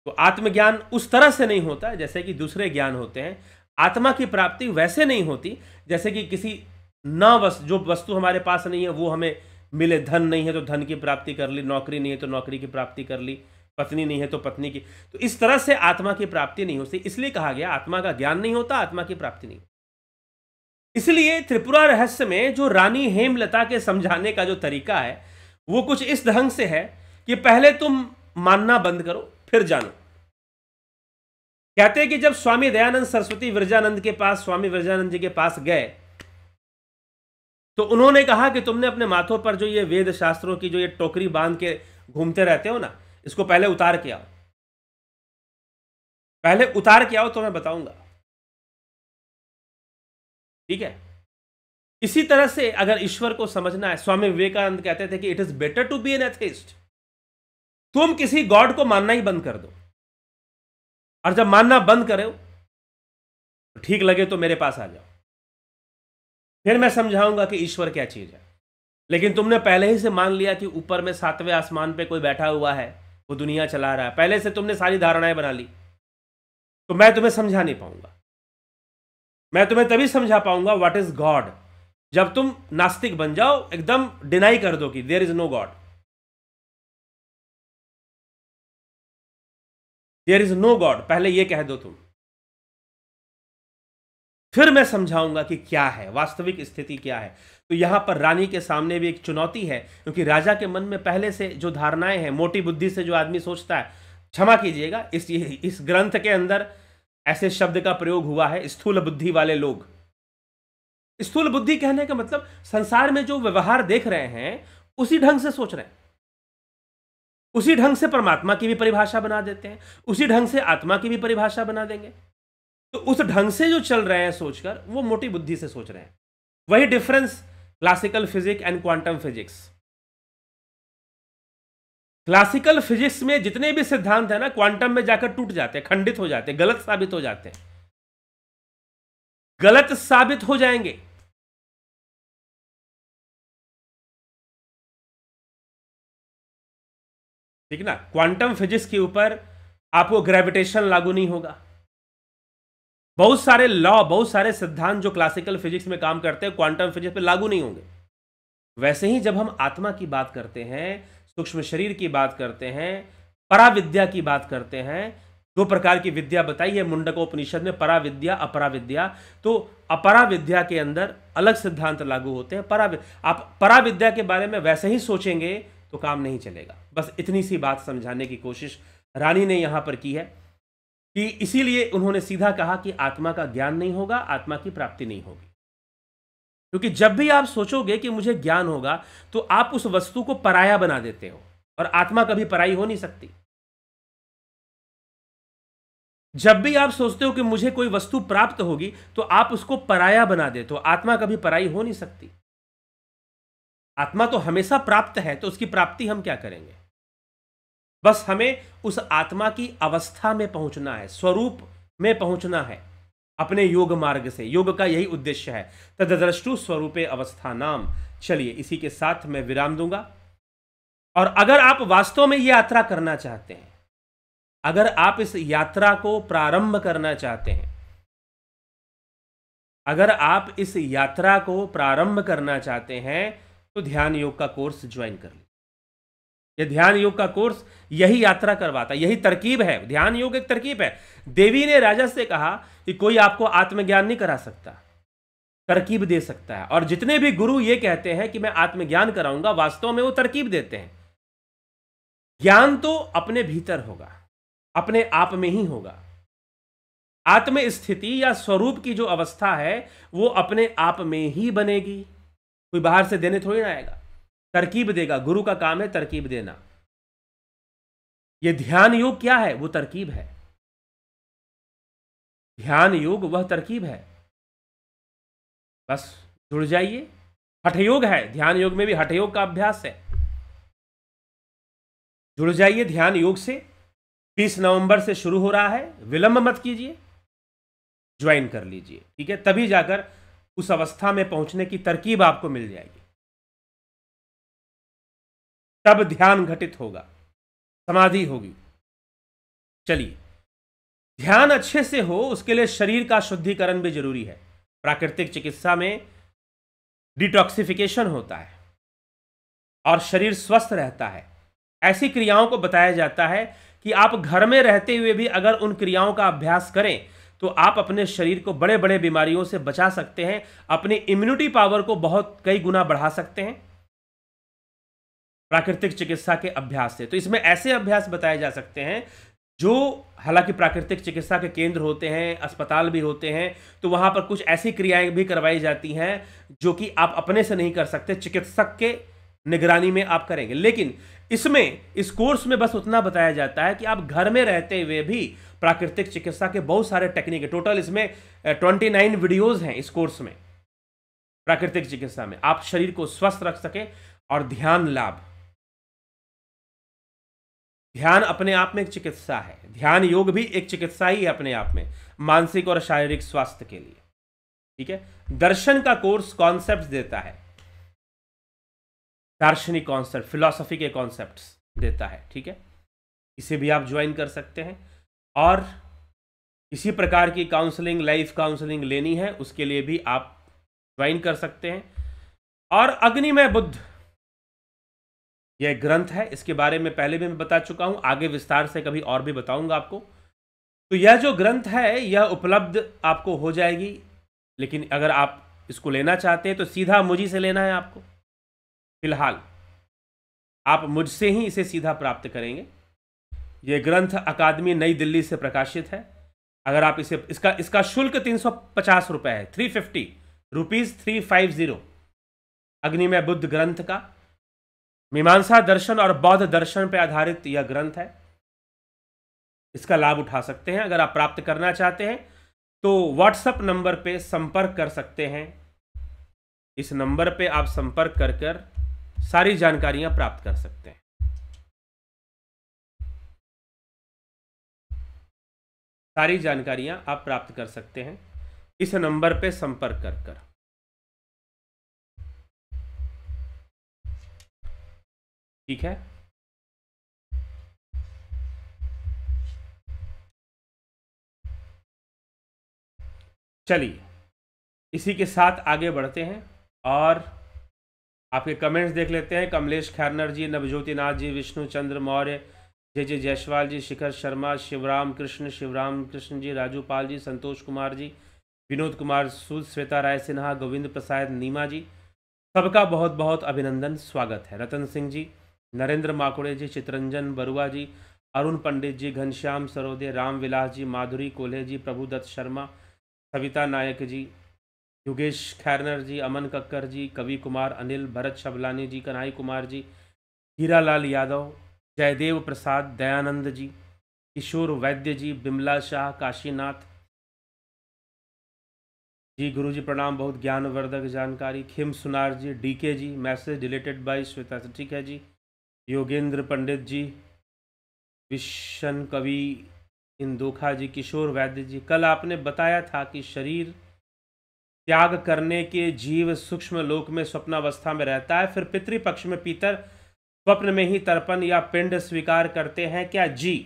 तो आत्मज्ञान उस तरह से नहीं होता जैसे कि दूसरे ज्ञान होते हैं। आत्मा की प्राप्ति वैसे नहीं होती जैसे कि किसी जो वस्तु हमारे पास नहीं है वो हमें मिले। धन नहीं है तो धन की प्राप्ति कर ली, नौकरी नहीं है तो नौकरी की प्राप्ति कर ली, पत्नी नहीं है तो पत्नी की। तो इस तरह से आत्मा की प्राप्ति नहीं होती, इसलिए कहा गया आत्मा का ज्ञान नहीं होता, आत्मा की प्राप्ति नहीं। इसलिए त्रिपुरा रहस्य में जो रानी हेमलता के समझाने का जो तरीका है वो कुछ इस ढंग से है कि पहले तुम मानना बंद करो, फिर जानो। कहते हैं कि जब स्वामी दयानंद सरस्वती विरजानंद के पास, स्वामी विरजानंद जी के पास गए, तो उन्होंने कहा कि तुमने अपने माथों पर जो ये वेद शास्त्रों की जो ये टोकरी बांध के घूमते रहते हो ना, इसको पहले उतार के आओ, पहले उतार के आओ तो मैं बताऊंगा। ठीक है, इसी तरह से अगर ईश्वर को समझना है, स्वामी विवेकानंद कहते थे कि it is better to be an atheist. तुम किसी गॉड को मानना ही बंद कर दो, और जब मानना बंद करो तो ठीक लगे तो मेरे पास आ जाओ, फिर मैं समझाऊंगा कि ईश्वर क्या चीज है। लेकिन तुमने पहले ही से मान लिया कि ऊपर में 7वें आसमान पे कोई बैठा हुआ है, वो दुनिया चला रहा है, पहले से तुमने सारी धारणाएं बना ली, तो मैं तुम्हें समझा नहीं पाऊंगा। मैं तुम्हें तभी समझा पाऊंगा व्हाट इज गॉड, जब तुम नास्तिक बन जाओ, एकदम डिनाई कर दो कि there is no god, there is no god, पहले ये कह दो तुम, फिर मैं समझाऊंगा कि क्या है वास्तविक स्थिति, क्या है। तो यहां पर रानी के सामने भी एक चुनौती है, क्योंकि राजा के मन में पहले से जो धारणाएं हैं, मोटी बुद्धि से जो आदमी सोचता है, क्षमा कीजिएगा, इस ग्रंथ के अंदर ऐसे शब्द का प्रयोग हुआ है, स्थूल बुद्धि वाले लोग। स्थूल बुद्धि कहने का मतलब संसार में जो व्यवहार देख रहे हैं उसी ढंग से सोच रहे हैं, उसी ढंग से परमात्मा की भी परिभाषा बना देते हैं, उसी ढंग से आत्मा की भी परिभाषा बना देंगे। तो उस ढंग से जो चल रहे हैं सोचकर, वो मोटी बुद्धि से सोच रहे हैं। वही difference classical physics and quantum physics. Classical physics में जितने भी सिद्धांत है ना, क्वांटम में जाकर टूट जाते हैं, खंडित हो जाते हैं, गलत साबित हो जाते हैं, गलत साबित हो जाएंगे। ठीक ना, क्वांटम फिजिक्स के ऊपर आपको ग्रेविटेशन लागू नहीं होगा। बहुत सारे लॉ, बहुत सारे सिद्धांत जो क्लासिकल फिजिक्स में काम करते हैं, क्वांटम फिजिक्स पे लागू नहीं होंगे। वैसे ही जब हम आत्मा की बात करते हैं, सूक्ष्म शरीर की बात करते हैं, पराविद्या की बात करते हैं, दो प्रकार की विद्या बताई है मुंडकोपनिषद में, पराविद्या अपराविद्या। तो अपराविद्या के अंदर अलग सिद्धांत लागू होते हैं। आप पराविद्या के बारे में वैसे ही सोचेंगे तो काम नहीं चलेगा। बस इतनी सी बात समझाने की कोशिश रानी ने यहां पर की है कि इसीलिए उन्होंने सीधा कहा कि आत्मा का ज्ञान नहीं होगा, आत्मा की प्राप्ति नहीं होगी। क्योंकि जब भी आप सोचोगे कि मुझे ज्ञान होगा तो आप उस वस्तु को पराया बना देते हो, और आत्मा कभी पराई हो नहीं सकती। जब भी आप सोचते हो कि मुझे कोई वस्तु प्राप्त होगी तो आप उसको पराया बना देते हो, आत्मा कभी पराई हो नहीं सकती। आत्मा तो हमेशा प्राप्त है, तो उसकी प्राप्ति हम क्या करेंगे? बस हमें उस आत्मा की अवस्था में पहुंचना है, स्वरूप में पहुंचना है अपने योग मार्ग से। योग का यही उद्देश्य है, तद्द्रष्टु स्वरूपे अवस्था नाम। चलिए इसी के साथ मैं विराम दूंगा। और अगर आप वास्तव में यह यात्रा करना चाहते हैं, अगर आप इस यात्रा को प्रारंभ करना चाहते हैं, अगर आप इस यात्रा को प्रारंभ करना चाहते हैं तो ध्यान योग का कोर्स ज्वाइन कर लीजिए। यह ध्यान योग का कोर्स यही यात्रा करवाता है, यही तरकीब है। ध्यान योग एक तरकीब है। देवी ने राजा से कहा कि कोई आपको आत्मज्ञान नहीं करा सकता, तरकीब दे सकता है। और जितने भी गुरु ये कहते हैं कि मैं आत्मज्ञान कराऊंगा, वास्तव में वो तरकीब देते हैं। ज्ञान तो अपने भीतर होगा, अपने आप में ही होगा। आत्म स्थिति या स्वरूप की जो अवस्था है वो अपने आप में ही बनेगी, कोई बाहर से देने थोड़ी ना आएगा, तरकीब देगा। गुरु का काम है तरकीब देना। ये ध्यान योग क्या है? वो तरकीब है। ध्यान योग वह तरकीब है। बस जुड़ जाइए। हठयोग है, ध्यान योग में भी हठयोग का अभ्यास है। जुड़ जाइए ध्यान योग से। 20 नवंबर से शुरू हो रहा है, विलंब मत कीजिए, ज्वाइन कर लीजिए, ठीक है? तभी जाकर उस अवस्था में पहुंचने की तरकीब आपको मिल जाएगी, तब ध्यान घटित होगा, समाधि होगी। चलिए, ध्यान अच्छे से हो उसके लिए शरीर का शुद्धिकरण भी जरूरी है। प्राकृतिक चिकित्सा में डिटॉक्सिफिकेशन होता है और शरीर स्वस्थ रहता है। ऐसी क्रियाओं को बताया जाता है कि आप घर में रहते हुए भी अगर उन क्रियाओं का अभ्यास करें तो आप अपने शरीर को बड़े बड़े बीमारियों से बचा सकते हैं, अपनी इम्यूनिटी पावर को बहुत कई गुना बढ़ा सकते हैं प्राकृतिक चिकित्सा के अभ्यास से। तो इसमें ऐसे अभ्यास बताए जा सकते हैं जो, हालांकि प्राकृतिक चिकित्सा के केंद्र होते हैं, अस्पताल भी होते हैं, तो वहां पर कुछ ऐसी क्रियाएं भी करवाई जाती हैं जो कि आप अपने से नहीं कर सकते, चिकित्सक के निगरानी में आप करेंगे। लेकिन इसमें, इस कोर्स में बस उतना बताया जाता है कि आप घर में रहते हुए भी प्राकृतिक चिकित्सा के बहुत सारे टेक्निक है। टोटल इसमें 29 वीडियोज हैं इस कोर्स में। प्राकृतिक चिकित्सा में आप शरीर को स्वस्थ रख सके और ध्यान लाभ। ध्यान अपने आप में एक चिकित्सा है, ध्यान योग भी एक चिकित्सा ही है अपने आप में, मानसिक और शारीरिक स्वास्थ्य के लिए, ठीक है? दर्शन का कोर्स कॉन्सेप्ट देता है, दार्शनिक कॉन्सेप्ट, फिलॉसफी के कॉन्सेप्ट्स देता है, ठीक है? इसे भी आप ज्वाइन कर सकते हैं। और किसी प्रकार की काउंसलिंग, लाइफ काउंसलिंग लेनी है, उसके लिए भी आप ज्वाइन कर सकते हैं। और अग्निमय बुद्ध, यह ग्रंथ है, इसके बारे में पहले भी मैं बता चुका हूं, आगे विस्तार से कभी और भी बताऊंगा आपको। तो यह जो ग्रंथ है यह उपलब्ध आपको हो जाएगी, लेकिन अगर आप इसको लेना चाहते हैं तो सीधा मुझी से लेना है आपको। फिलहाल आप मुझसे ही इसे सीधा प्राप्त करेंगे। यह ग्रंथ अकादमी नई दिल्ली से प्रकाशित है। अगर आप इसे, इसका शुल्क 350 रुपए है, 350 रुपीज, 350। अग्निमय बुद्ध ग्रंथ का मीमांसा दर्शन और बौद्ध दर्शन पर आधारित यह ग्रंथ है। इसका लाभ उठा सकते हैं। अगर आप प्राप्त करना चाहते हैं तो व्हाट्सएप नंबर पे संपर्क कर सकते हैं। इस नंबर पे आप संपर्क कर सारी जानकारियां प्राप्त कर सकते हैं। सारी जानकारियां आप प्राप्त कर सकते हैं इस नंबर पे संपर्क कर। ठीक है? चलिए इसी के साथ आगे बढ़ते हैं और आपके कमेंट्स देख लेते हैं। कमलेश खैरनर जी, नवज्योति नाथ जी, विष्णु चंद्र मौर्य, जे जायसवाल जी, शिखर शर्मा, शिवराम कृष्ण जी, राजू पाल जी, संतोष कुमार जी, विनोद कुमार सूद, श्वेता राय सिन्हा, गोविंद प्रसाद नीमा जी, सबका बहुत बहुत अभिनंदन, स्वागत है। रतन सिंह जी, नरेंद्र माकुड़े जी, चित्रंजन बरुआ जी, अरुण पंडित जी, घनश्याम सरोदे, रामविलास जी, माधुरी कोल्हे जी, प्रभुदत्त शर्मा, सविता नायक जी, योगेश खैरनर जी, अमन कक्कर जी, कवि कुमार, अनिल, भरत शबलानी जी, कन्हई कुमार जी, हीरालाल यादव, जयदेव प्रसाद, दयानंद जी, किशोर वैद्य जी, बिमला शाह, काशीनाथ जी, गुरु जी प्रणाम, बहुत ज्ञानवर्धक जानकारी, Khim Sunar ji, DK ji, message deleted by Shweta, ठीक है जी, योगेंद्र पंडित जी, विशन कवि इंदोखा जी, किशोर वैद्य जी, कल आपने बताया था कि शरीर त्याग करने के जीव सूक्ष्म लोक में स्वप्नावस्था में रहता है, फिर पितृपक्ष में पितर स्वप्न में ही तर्पण या पिंड स्वीकार करते हैं क्या? जी,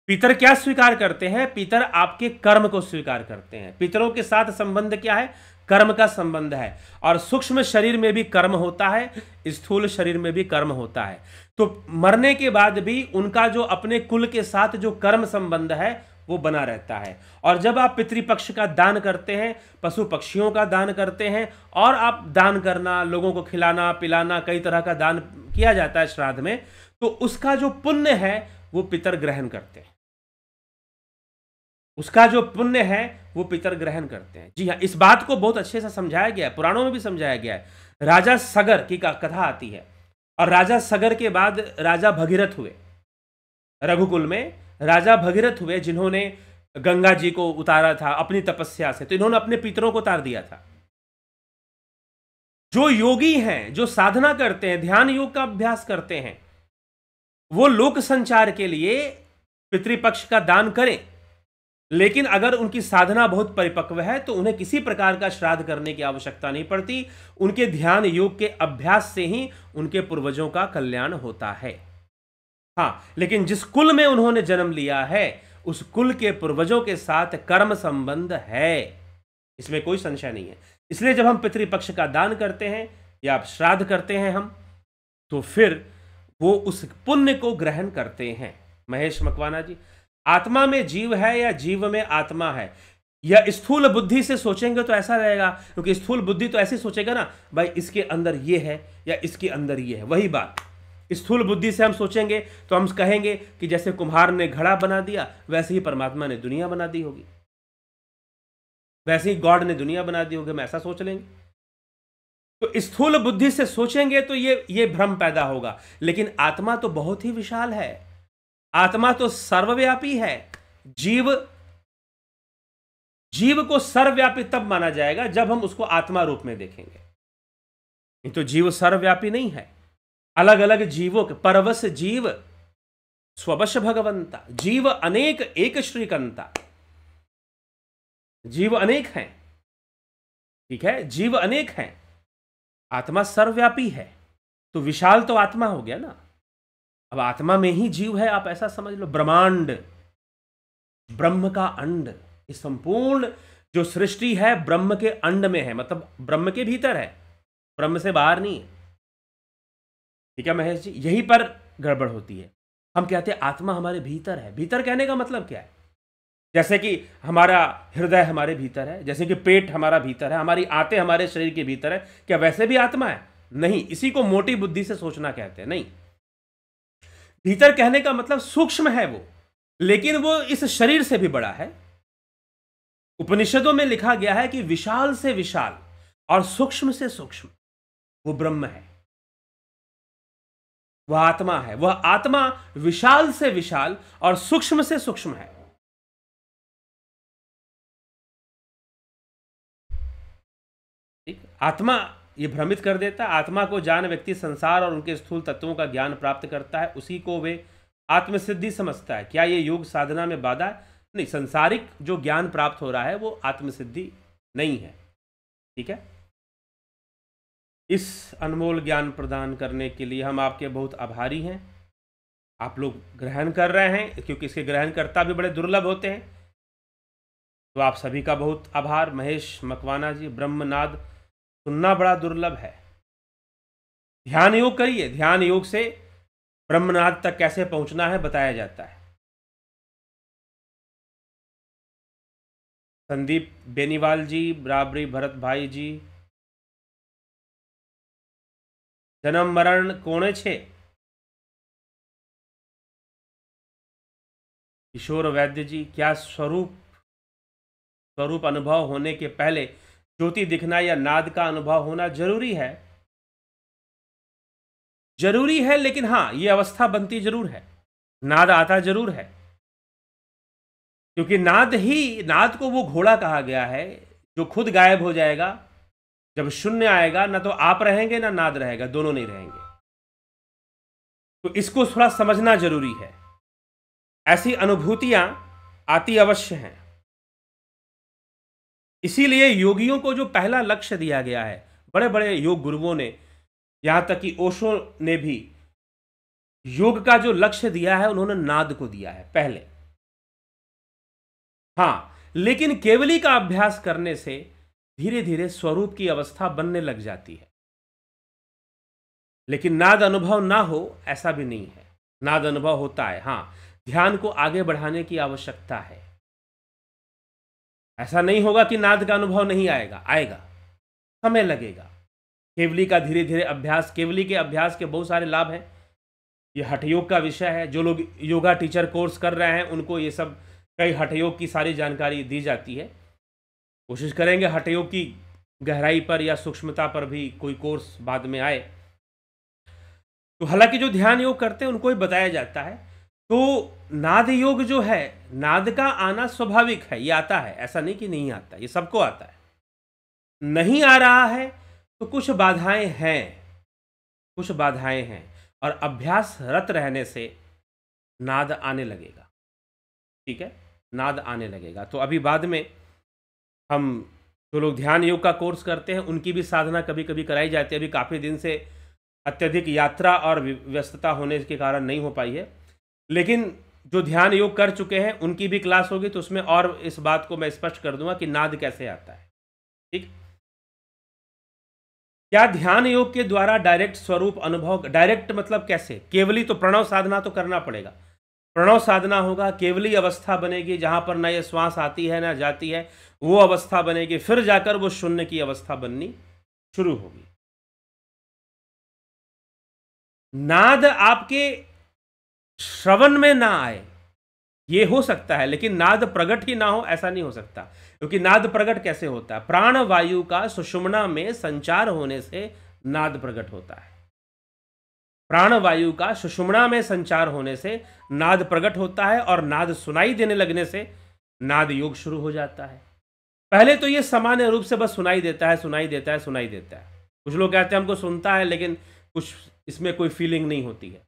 पितर क्या स्वीकार करते हैं? पितर आपके कर्म को स्वीकार करते हैं। पितरों के साथ संबंध क्या है? कर्म का संबंध है। और सूक्ष्म शरीर में भी कर्म होता है, स्थूल शरीर में भी कर्म होता है। तो मरने के बाद भी उनका जो अपने कुल के साथ जो कर्म संबंध है वो बना रहता है। और जब आप पितृपक्ष का दान करते हैं, पशु पक्षियों का दान करते हैं, और आप दान करना, लोगों को खिलाना पिलाना, कई तरह का दान किया जाता है श्राद्ध में, तो उसका जो पुण्य है वो पितर ग्रहण करते हैं। उसका जो पुण्य है वो पितर ग्रहण करते हैं। जी हाँ, इस बात को बहुत अच्छे से समझाया गया है, पुराणों में भी समझाया गया है। राजा सगर की कथा आती है, और राजा सगर के बाद राजा भगीरथ हुए। रघुकुल में राजा भगीरथ हुए, जिन्होंने गंगा जी को उतारा था अपनी तपस्या से, तो इन्होंने अपने पितरों को उतार दिया था। जो योगी हैं, जो साधना करते हैं, ध्यान योग का अभ्यास करते हैं, वो लोक संचार के लिए पितृपक्ष का दान करें, लेकिन अगर उनकी साधना बहुत परिपक्व है तो उन्हें किसी प्रकार का श्राद्ध करने की आवश्यकता नहीं पड़ती। उनके ध्यान योग के अभ्यास से ही उनके पूर्वजों का कल्याण होता है। हाँ, लेकिन जिस कुल में उन्होंने जन्म लिया है उस कुल के पूर्वजों के साथ कर्म संबंध है, इसमें कोई संशय नहीं है। इसलिए जब हम पितृपक्ष का दान करते हैं या श्राद्ध करते हैं हम, तो फिर वो उस पुण्य को ग्रहण करते हैं। महेश मकवाना जी, आत्मा में जीव है या जीव में आत्मा है? या स्थूल बुद्धि से सोचेंगे तो ऐसा रहेगा, क्योंकि स्थूल बुद्धि तो ऐसे सोचेगा ना, भाई इसके अंदर ये है या इसके अंदर ये है। वही बात, स्थूल बुद्धि से हम सोचेंगे तो हम कहेंगे कि जैसे कुम्हार ने घड़ा बना दिया, वैसे ही परमात्मा ने दुनिया बना दी होगी, वैसे ही गॉड ने दुनिया बना दी होगी, हम ऐसा सोच लेंगे। तो स्थूल बुद्धि से सोचेंगे तो ये भ्रम पैदा होगा। लेकिन आत्मा तो बहुत ही विशाल है, आत्मा तो सर्वव्यापी है। जीव को सर्वव्यापी तब माना जाएगा जब हम उसको आत्मा रूप में देखेंगे। नहीं तो जीव सर्वव्यापी नहीं है। अलग अलग जीवों के परवश जीव स्ववश भगवंता, जीव अनेक एक श्रीकंता। जीव अनेक हैं, ठीक है, जीव अनेक हैं, आत्मा सर्वव्यापी है। तो विशाल तो आत्मा हो गया ना। अब आत्मा में ही जीव है, आप ऐसा समझ लो। ब्रह्मांड, ब्रह्म का अंड, इस संपूर्ण जो सृष्टि है ब्रह्म के अंड में है, मतलब ब्रह्म के भीतर है, ब्रह्म से बाहर नहीं है। ठीक है महेश जी, यहीं पर गड़बड़ होती है। हम कहते हैं आत्मा हमारे भीतर है। भीतर कहने का मतलब क्या है? जैसे कि हमारा हृदय हमारे भीतर है, जैसे कि पेट हमारा भीतर है, हमारी आंतें हमारे शरीर के भीतर है, क्या वैसे भी आत्मा है? नहीं, इसी को मोटी बुद्धि से सोचना कहते हैं। नहीं, भीतर कहने का मतलब सूक्ष्म है वो, लेकिन वो इस शरीर से भी बड़ा है। उपनिषदों में लिखा गया है कि विशाल से विशाल और सूक्ष्म से सूक्ष्म वो ब्रह्म है, वह आत्मा है। वह आत्मा विशाल से विशाल और सूक्ष्म से सूक्ष्म है। ठीक, आत्मा ये भ्रमित कर देता है। आत्मा को जान व्यक्ति संसार और उनके स्थूल तत्वों का ज्ञान प्राप्त करता है, उसी को वे आत्मसिद्धि समझता है। क्या ये योग साधना में बाधा है? नहीं, संसारिक जो ज्ञान प्राप्त हो रहा है वो आत्मसिद्धि नहीं है। ठीक है, इस अनमोल ज्ञान प्रदान करने के लिए हम आपके बहुत आभारी हैं। आप लोग ग्रहण कर रहे हैं, क्योंकि इसके ग्रहणकर्ता भी बड़े दुर्लभ होते हैं। तो आप सभी का बहुत आभार। महेश मकवाना जी, ब्रह्मनाद सुनना बड़ा दुर्लभ है। ध्यान योग करिए, ध्यान योग से ब्रह्मनाद तक कैसे पहुंचना है बताया जाता है। संदीप बेनीवाल जी, बराबरी भरत भाई जी, जन्म मरण कोणे छे, किशोर वैद्य जी, क्या स्वरूप अनुभव होने के पहले ज्योति दिखना या नाद का अनुभव होना जरूरी है? जरूरी है, लेकिन हाँ, ये अवस्था बनती जरूर है, नाद आता जरूर है, क्योंकि नाद को वो घोड़ा कहा गया है जो खुद गायब हो जाएगा। जब शून्य आएगा, ना तो आप रहेंगे ना नाद रहेगा, दोनों नहीं रहेंगे। तो इसको थोड़ा समझना जरूरी है। ऐसी अनुभूतियां आती अवश्य हैं। इसीलिए योगियों को जो पहला लक्ष्य दिया गया है, बड़े बड़े योग गुरुओं ने, यहां तक कि ओशो ने भी योग का जो लक्ष्य दिया है, उन्होंने नाद को दिया है पहले। हां, लेकिन केवली का अभ्यास करने से धीरे धीरे स्वरूप की अवस्था बनने लग जाती है। लेकिन नाद अनुभव ना हो ऐसा भी नहीं है, नाद अनुभव होता है। हां, ध्यान को आगे बढ़ाने की आवश्यकता है। ऐसा नहीं होगा कि नाद का अनुभव नहीं आएगा, आएगा, समय लगेगा। केवली का धीरे धीरे अभ्यास, केवली के अभ्यास के बहुत सारे लाभ हैं। ये हठयोग का विषय है। जो लोग योगा टीचर कोर्स कर रहे हैं उनको ये सब कई हठयोग की सारी जानकारी दी जाती है। कोशिश करेंगे हठयोग की गहराई पर या सूक्ष्मता पर भी कोई कोर्स बाद में आए। तो हालांकि जो ध्यान योग करते हैं उनको ही बताया जाता है। तो नाद योग जो है, नाद का आना स्वाभाविक है, ये आता है, ऐसा नहीं कि नहीं आता, ये सबको आता है। नहीं आ रहा है तो कुछ बाधाएं हैं, कुछ बाधाएं हैं, और अभ्यास रत रहने से नाद आने लगेगा। ठीक है, नाद आने लगेगा। तो अभी बाद में हम जो लोग ध्यान योग का कोर्स करते हैं उनकी भी साधना कभी कभी कराई जाती है। अभी काफ़ी दिन से अत्यधिक यात्रा और व्यस्तता होने के कारण नहीं हो पाई है, लेकिन जो ध्यान योग कर चुके हैं उनकी भी क्लास होगी, तो उसमें और इस बात को मैं स्पष्ट कर दूंगा कि नाद कैसे आता है। ठीक, क्या ध्यान योग के द्वारा डायरेक्ट स्वरूप अनुभव, डायरेक्ट मतलब कैसे? केवली तो प्रणव साधना तो करना पड़ेगा, प्रणव साधना होगा, केवली अवस्था बनेगी जहां पर ना ये श्वास आती है ना जाती है, वो अवस्था बनेगी, फिर जाकर वो शून्य की अवस्था बननी शुरू होगी। नाद आपके श्रवण में ना आए ये हो सकता है, लेकिन नाद प्रकट ही ना हो ऐसा नहीं हो सकता। क्योंकि नाद प्रकट कैसे होता है? प्राण वायु का सुषुम्ना में संचार होने से नाद प्रकट होता है। प्राण वायु का सुषुम्ना में संचार होने से नाद प्रकट होता है, और नाद सुनाई देने लगने से नाद योग शुरू हो जाता है। पहले तो ये सामान्य रूप से बस सुनाई देता है, सुनाई देता है, सुनाई देता है। कुछ लोग कहते हैं हमको सुनता है, लेकिन कुछ इसमें कोई फीलिंग नहीं होती है।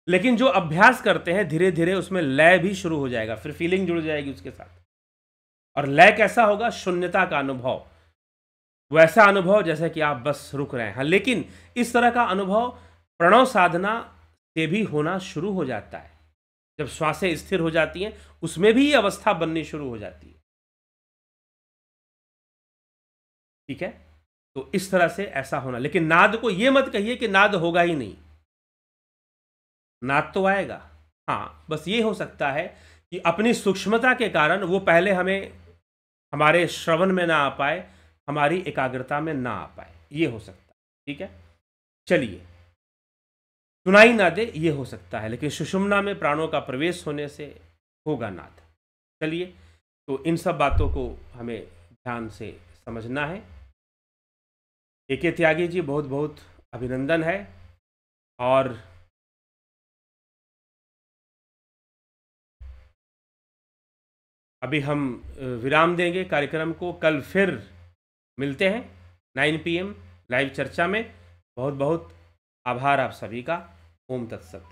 लेकिन जो अभ्यास करते हैं धीरे धीरे उसमें लय भी शुरू हो जाएगा, फिर फीलिंग जुड़ जाएगी उसके साथ। और लय कैसा होगा? शून्यता का अनुभव, वैसा अनुभव जैसे कि आप बस रुक रहे हैं। लेकिन इस तरह का अनुभव प्रणव साधना से भी होना शुरू हो जाता है। जब श्वासें स्थिर हो जाती हैं उसमें भी ये अवस्था बननी शुरू हो जाती है। ठीक है, तो इस तरह से ऐसा होना। लेकिन नाद को ये मत कहिए कि नाद होगा ही नहीं, नाद तो आएगा। हाँ, बस ये हो सकता है कि अपनी सूक्ष्मता के कारण वो पहले हमारे श्रवण में ना आ पाए, हमारी एकाग्रता में ना आ पाए, ये हो सकता है। ठीक है, चलिए, सुनाई ना दे ये हो सकता है, लेकिन सुषुम्ना में प्राणों का प्रवेश होने से होगा नाद। चलिए, तो इन सब बातों को हमें ध्यान से समझना है। एके त्यागी जी, बहुत बहुत अभिनंदन है। और अभी हम विराम देंगे कार्यक्रम को, कल फिर मिलते हैं 9 PM लाइव चर्चा में। बहुत बहुत आभार आप सभी का। ओम तत्सत।